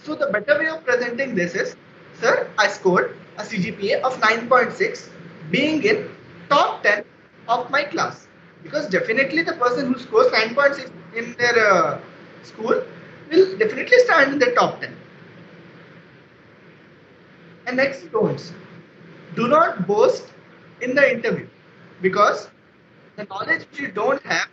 So the better way of presenting this is, sir, I scored a CGPA of 9.6 being in top 10 of my class. Because definitely the person who scores 9.6 in their school will definitely stand in the top 10. And next, don'ts. Do not boast in the interview because the knowledge which you don't have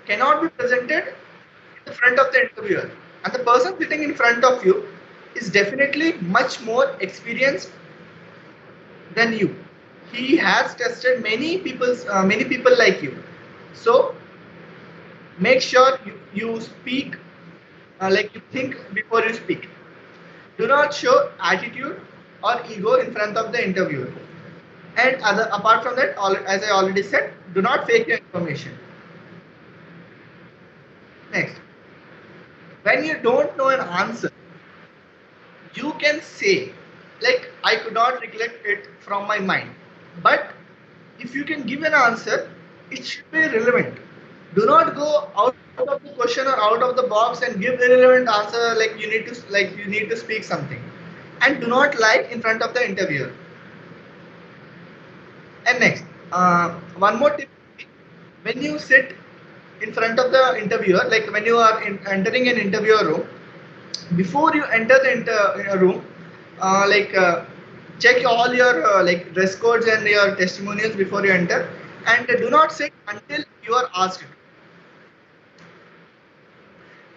cannot be presented in the front of the interviewer. And the person sitting in front of you is definitely much more experienced than you. He has tested many people like you. So make sure you speak like you think before you speak. Do not show attitude or ego in front of the interviewer. And apart from that, as I already said, do not fake your information. Next, when you don't know an answer, you can say, like, I could not recollect it from my mind. But if you can give an answer, it should be relevant. Do not go out of the question or out of the box and give irrelevant answer, like you need to speak something. And do not lie in front of the interviewer. And next, one more tip: when you sit in front of the interviewer, like when you are entering an interviewer room, before you enter the room, like check all your like dress codes and your testimonials before you enter, and do not sit until you are asked.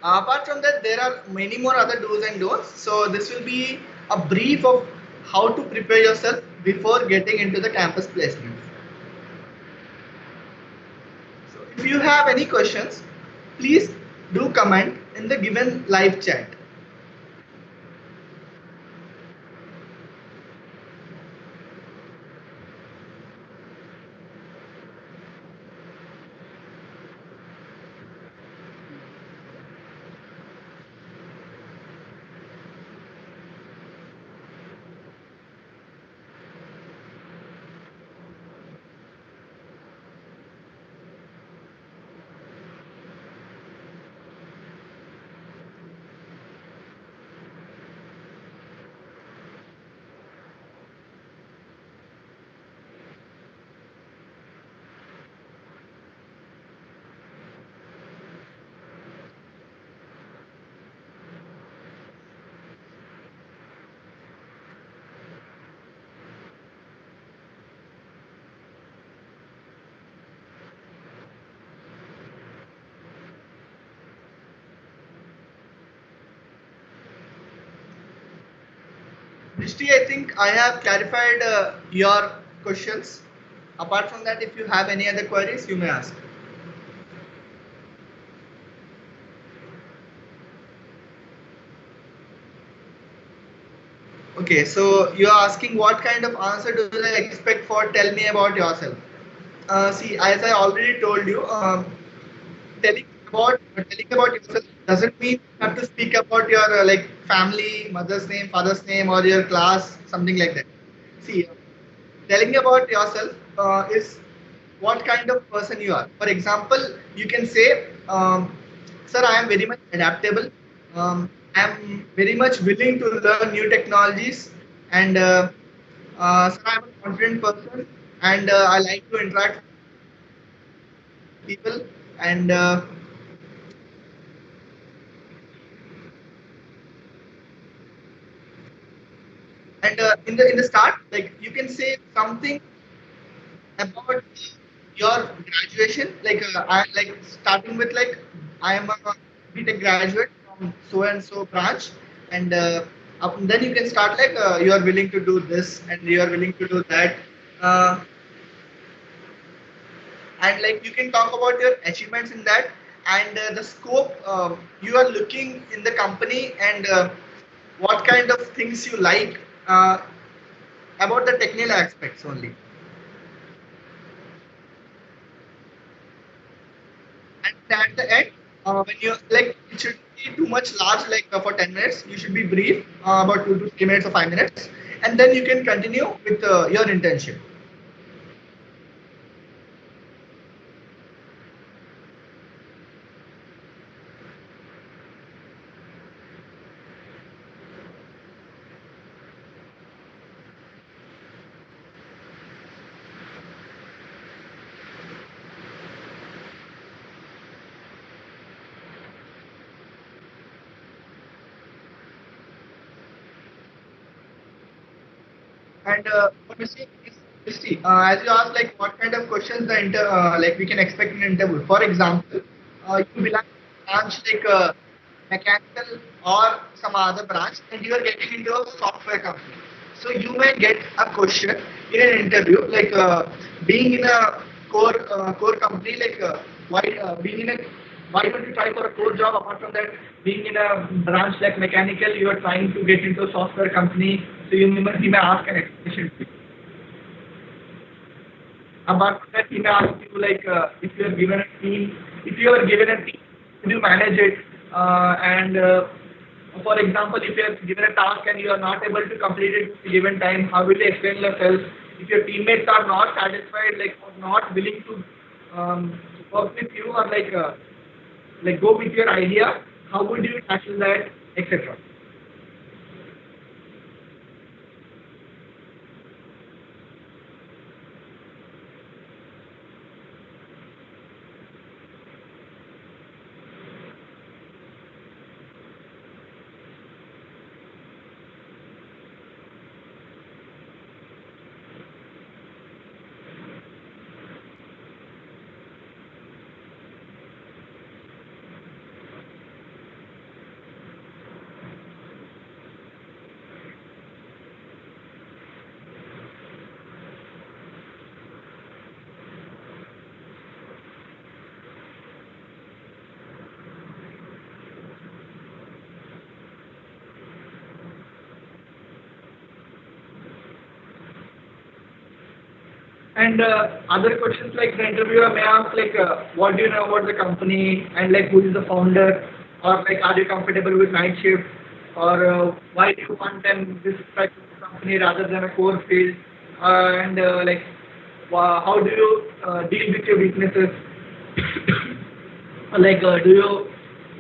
Apart from that, there are many more other do's and don'ts. So this will be a brief of how to prepare yourself before getting into the campus placement. So if you have any questions, please do comment in the given live chat. Drishti, I think I have clarified your questions. Apart from that, if you have any other queries, you may ask. Okay, so you are asking what kind of answer do they expect for tell me about yourself? See, as I already told you, telling about yourself doesn't mean you have to speak about your like family, mother's name, father's name, or your class, something like that. See, telling about yourself is what kind of person you are. For example, you can say, "Sir, I am very much adaptable. I am very much willing to learn new technologies, and sir, I am a confident person, and I like to interact with people, and." And in the start, like you can say something about your graduation, like I like starting with like I am a BTech graduate from so and so branch, and then you can start like you are willing to do this and you are willing to do that, uh, and like you can talk about your achievements in that, and the scope you are looking in the company, and what kind of things you like about the technical aspects only. And at the end, when you like, it should be too much large, like for 10 minutes. You should be brief, about 2 to 3 minutes or 5 minutes, and then you can continue with your internship. And what you see is, as you asked, like what kind of questions like we can expect in interview. For example, you belong to a branch like mechanical or some other branch, and you are getting into a software company. So you may get a question in an interview, like being in a core company, like why being in a why don't you try for a core job? Apart from that, being in a branch like mechanical, you are trying to get into a software company, so he may ask an explanation to you. Apart from that, he may ask you like if you are given a team, would you manage it? For example, if you are given a task and you are not able to complete it in a given time, how will you explain yourself? If your teammates are not satisfied, like or not willing to work with you, or like go with your idea, how would you tackle that, etc. And other questions like the interviewer may ask like, what do you know about the company, and like who is the founder, or like are you comfortable with night shift, or why do you want this type of company rather than a core field, and like how do you deal with your weaknesses, like do you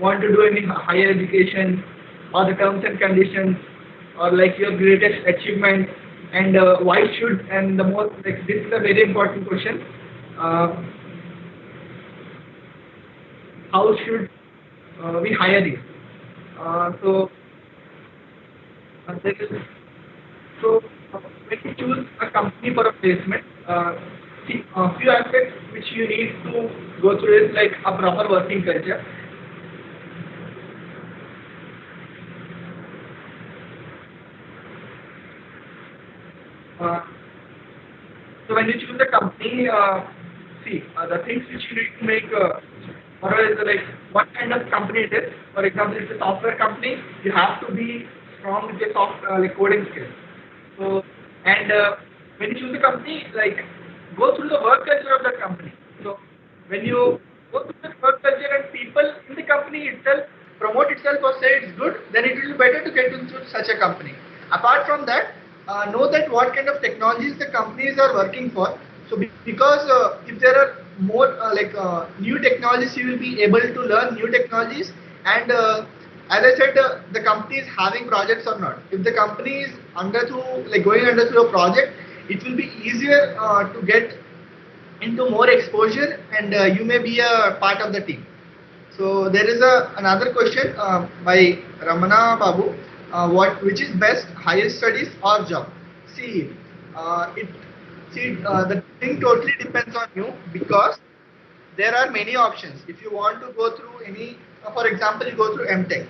want to do any higher education, or the terms and conditions, or like your greatest achievement, and why should, and the most, like this is a very important question, uh, how should we hire you? So there is, so when you choose a company for a placement, see a few aspects which you need to go through is like a proper working culture. Uh, so when you choose a company, see the things which you need to make or is like what kind of company it is. For example, if it's a software company, you have to be strong with your like coding skills. So and when you choose a company, like go through the work culture of that company. So when you go through the work culture and people in the company itself promote itself or say it's good, then it will be better to get into such a company. Apart from that, know that what kind of technologies the companies are working for. So because if there are more new technologies, you will be able to learn new technologies. And as I said, the company is having projects or not. If the company is going under through a project, it will be easier to get into more exposure, and you may be a part of the team. So there is another question by Ramana Babu. Which is best, higher studies or job? See, the thing totally depends on you, because there are many options. If you want to go through any, for example, you go through MTech.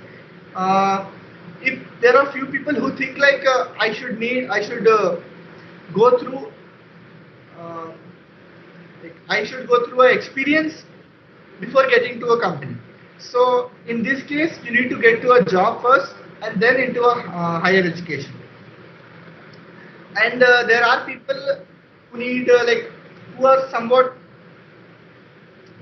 If there are few people who think like I should go through I should go through an experience before getting to a company. So in this case, you need to get to a job first and then into a higher education. And there are people who need who are somewhat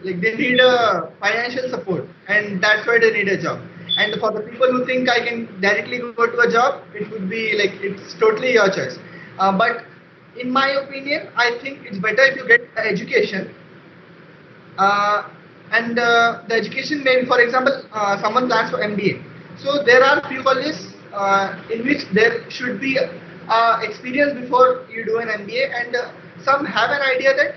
like they need a financial support, and that's why they need a job. And for the people who think I can directly go to a job, it would be like it's totally your choice. But in my opinion, I think it's better if you get education. Uh, and the education may, for example, someone plans for MBA. So there are few colleges in which there should be experience before you do an MBA, and some have an idea that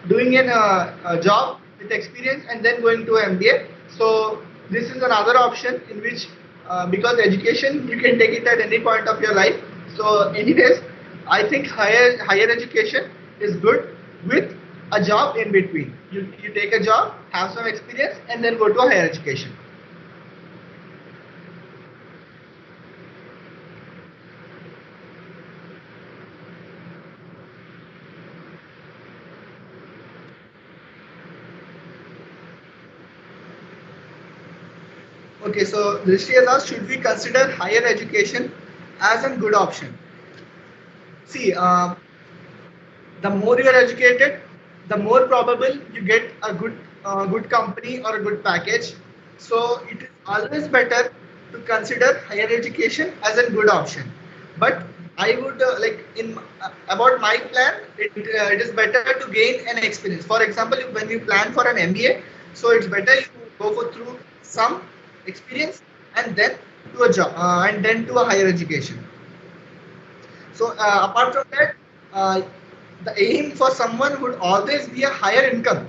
doing a job with experience and then going to MBA. So this is another option in which because education you can take it at any point of your life. So anyways, I think higher education is good with a job in between. You take a job, have some experience, and then go to a higher education. Okay, so Drishti has asked, should we consider higher education as a good option? See, the more you are educated, the more probable you get a good company or a good package. So it is always better to consider higher education as a good option. But I would about my plan, it is better to gain an experience. For example, when you plan for an MBA, so it's better you go for through some experience and then to a job and then to a higher education. So apart from that, the aim for someone would always be a higher income,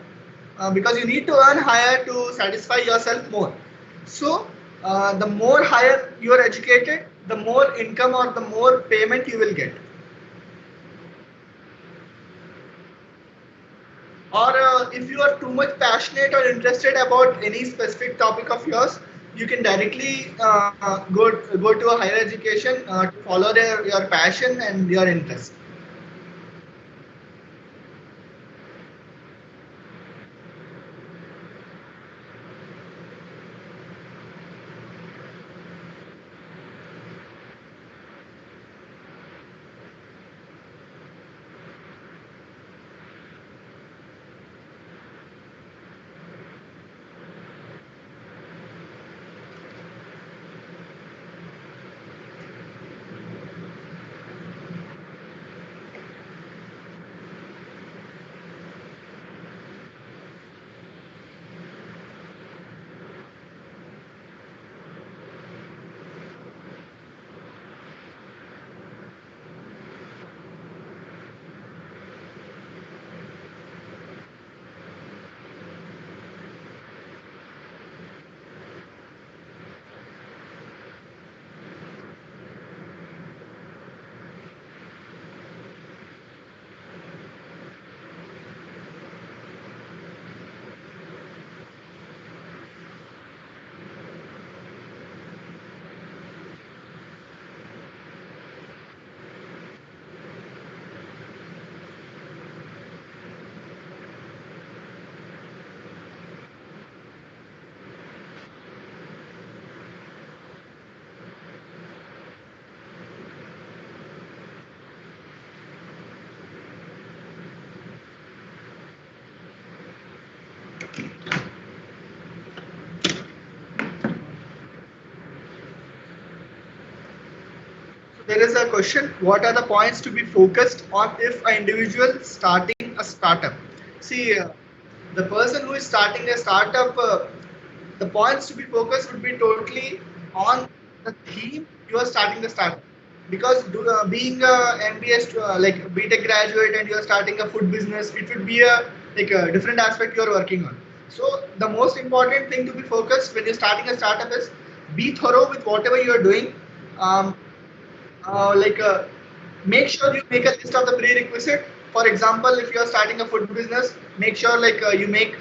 because you need to earn higher to satisfy yourself more. So the more higher you are educated, the more income or the more payment you will get. Or if you are too much passionate or interested about any specific topic of yours, you can directly go to a higher education to follow your passion and your interest. There is a question: what are the points to be focused on if an individual starting a startup? See, the person who is starting a startup, the points to be focused would be totally on the theme you are starting the startup. Because being a MBA like BTech graduate and you are starting a food business, it would be a different aspect you are working on. So the most important thing to be focused when you're starting a startup is be thorough with whatever you are doing. Um, make sure you make a list of the prerequisite. For example, if you are starting a food business, make sure you make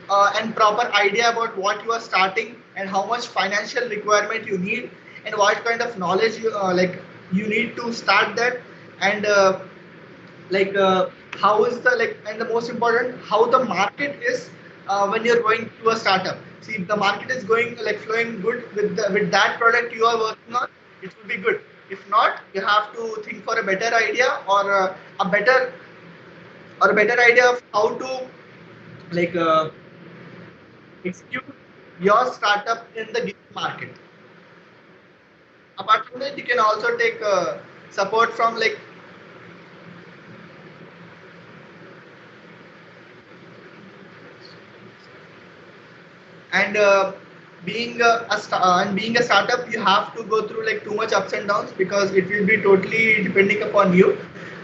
an proper idea about what you are starting and how much financial requirement you need and what kind of knowledge you need to start that. And how is the and the most important, how the market is when you're going to a startup. See, if the market is going flowing good with that product you are working on, it will be good. If not, you have to think for a better idea, or a better idea of how to like uh, execute your startup in the given market. Apart from that, you can also take support from and being a startup, you have to go through too much ups and downs, because it will be totally depending upon you.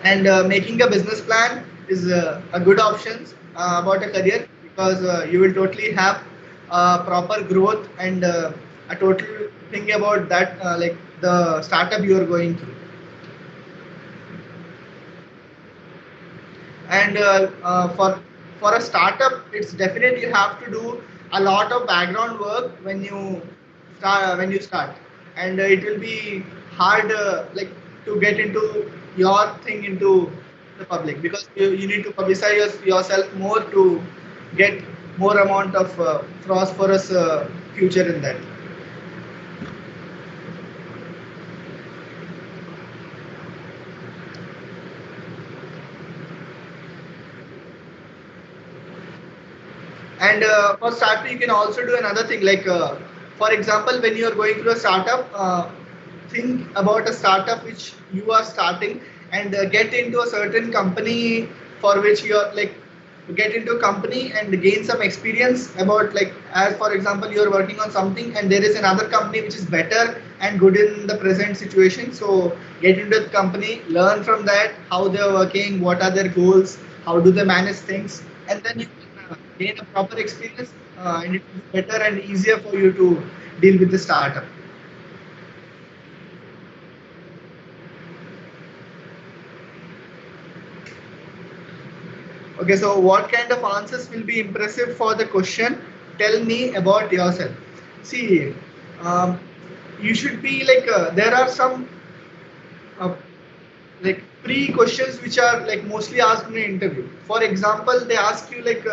And making a business plan is a good option about a career, because you will totally have proper growth and a total thing about that, the startup you are going through. And for a startup, it's definitely you have to do a lot of background work when you start. And it will be hard to get into your thing into the public, because you need to publicize yourself more to get more amount of prosperous future in that. And for startup, you can also do another thing like, for example, when you are going through a startup, think about a startup which you are starting, and get into a certain company for which you are like, get into a company and gain some experience about, like, as for example, you are working on something and there is another company which is better and good in the present situation. So get into the company, learn from that how they are working, what are their goals, how do they manage things, and then you can gain a proper experience, and it will be better and easier for you to deal with the startup. Okay, so what kind of answers will be impressive for the question? Tell me about yourself. See, um, you should be like, there are some uh, like pre-questions which are like mostly asked in an interview. For example, they ask you like,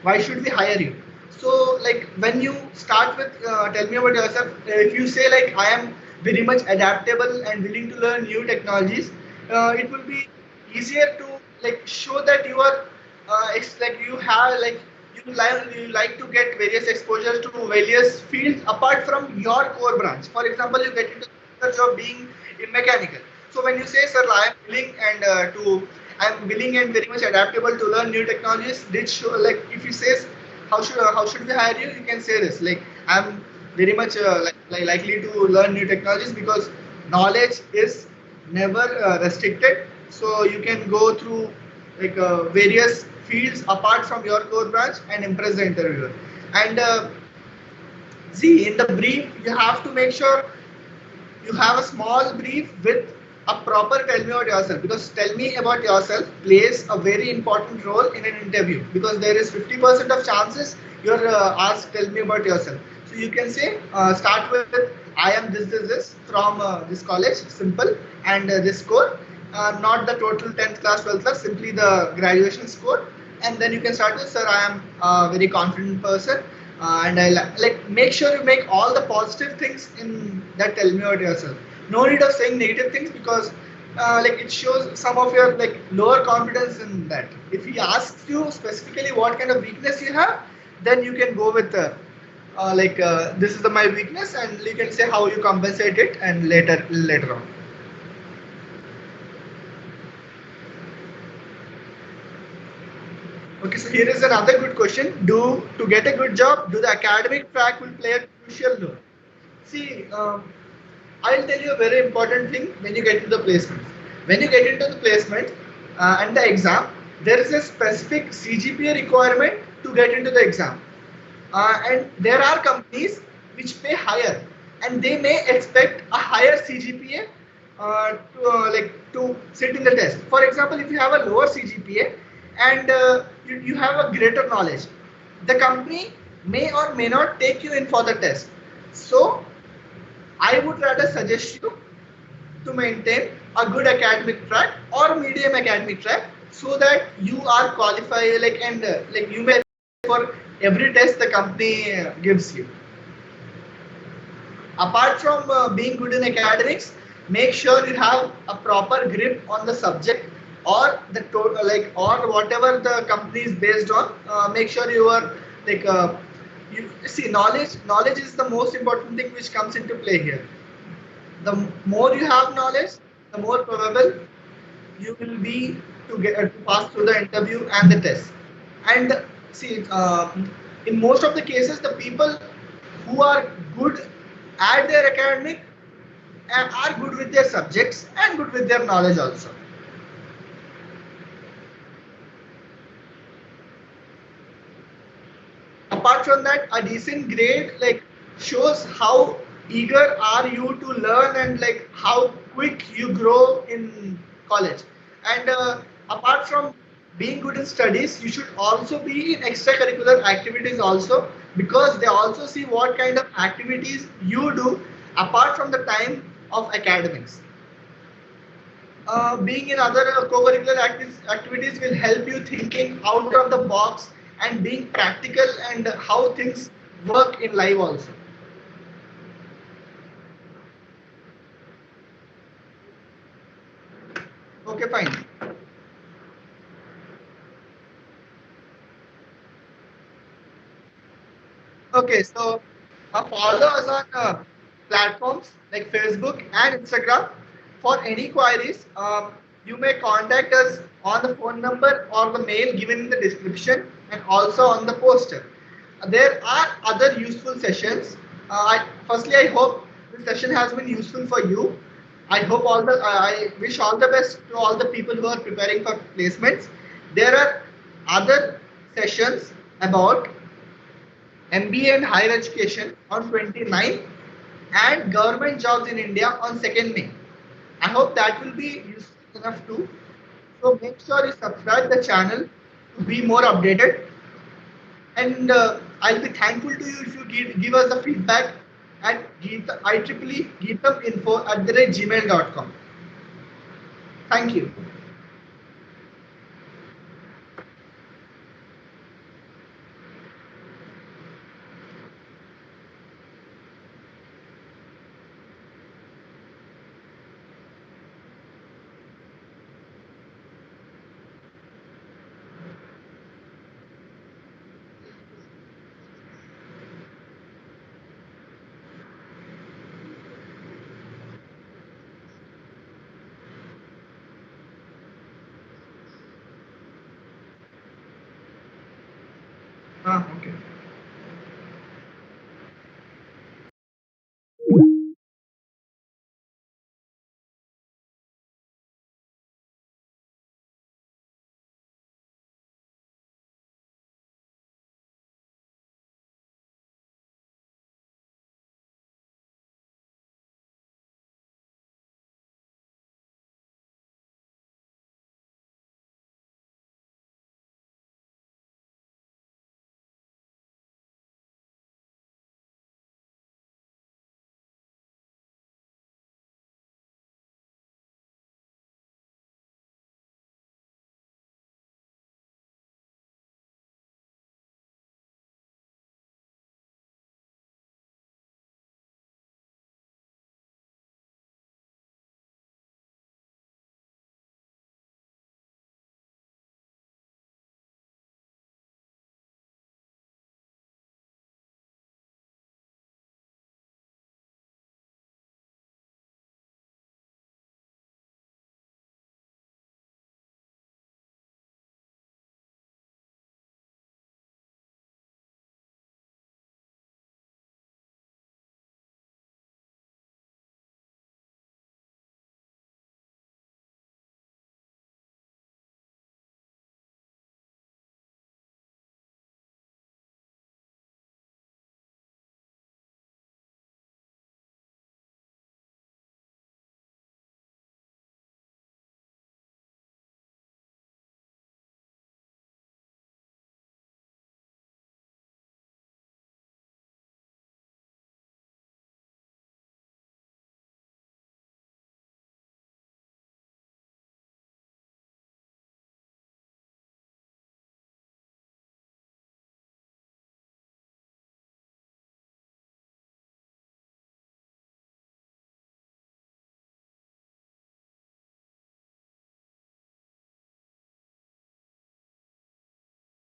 why should we hire you? So like when you start with, tell me about yourself, if you say like, I am very much adaptable and willing to learn new technologies, it will be easier to like show that you are, it's like you have like, you like to get various exposures to various fields apart from your core branch. For example, you get into the research of being in mechanical. So when you say, sir, I'm willing and very much adaptable to learn new technologies, did show like, if you says, how should we hire you, you can say this like, I'm very much likely to learn new technologies because knowledge is never restricted. So you can go through like various fields apart from your core branch and impress the interviewer. And see, in the brief, you have to make sure you have a small brief with a proper tell me about yourself, because tell me about yourself plays a very important role in an interview, because there is 50% of chances you're asked tell me about yourself. So you can say, start with, I am this from this college, simple, and this score, not the total 10th class, 12th class, simply the graduation score. And then you can start with, sir, I am a very confident person, and I like make sure you make all the positive things in that tell me about yourself. No need of saying negative things, because like it shows some of your like lower confidence in that. If he asks you specifically what kind of weakness you have, then you can go with this is my weakness, and you can say how you compensate it, and later on. Okay, so here is another good question. To get a good job, do the academic track will play a crucial role? See, I'll tell you a very important thing when you get into the placement. When you get into the placement and the exam, there is a specific CGPA requirement to get into the exam. And there are companies which pay higher, and they may expect a higher CGPA to sit in the test. For example, if you have a lower CGPA and you have a greater knowledge, the company may or may not take you in for the test. So I would rather suggest you to maintain a good academic track or medium academic track, so that you are qualified, like, and like you may for every test the company gives you. Apart from being good in academics, make sure you have a proper grip on the subject, or the or whatever the company is based on. Make sure you are like you see, knowledge is the most important thing which comes into play here. The more you have knowledge, the more probable you will be to get to pass through the interview and the test. And see, in most of the cases, the people who are good at their academic are good with their subjects and good with their knowledge also. Apart from that, a decent grade like shows how eager are you to learn, and like how quick you grow in college. And apart from being good in studies, you should also be in extracurricular activities also, because they also see what kind of activities you do apart from the time of academics. Being in other co-curricular activities will help you thinking out of the box and being practical and how things work in life also. Okay, fine. Okay, so follow us on platforms like Facebook and Instagram. For any queries, you may contact us on the phone number or the mail given in the description and also on the poster. There are other useful sessions. Firstly, I hope this session has been useful for you. I wish all the best to all the people who are preparing for placements. There are other sessions about MBA and higher education on 29th and government jobs in India on 2nd May. I hope that will be useful enough too. So make sure you subscribe the channel to be more updated. And I'll be thankful to you if you give us the feedback at IEEE-gitaminfo@gmail.com. Thank you. Okay.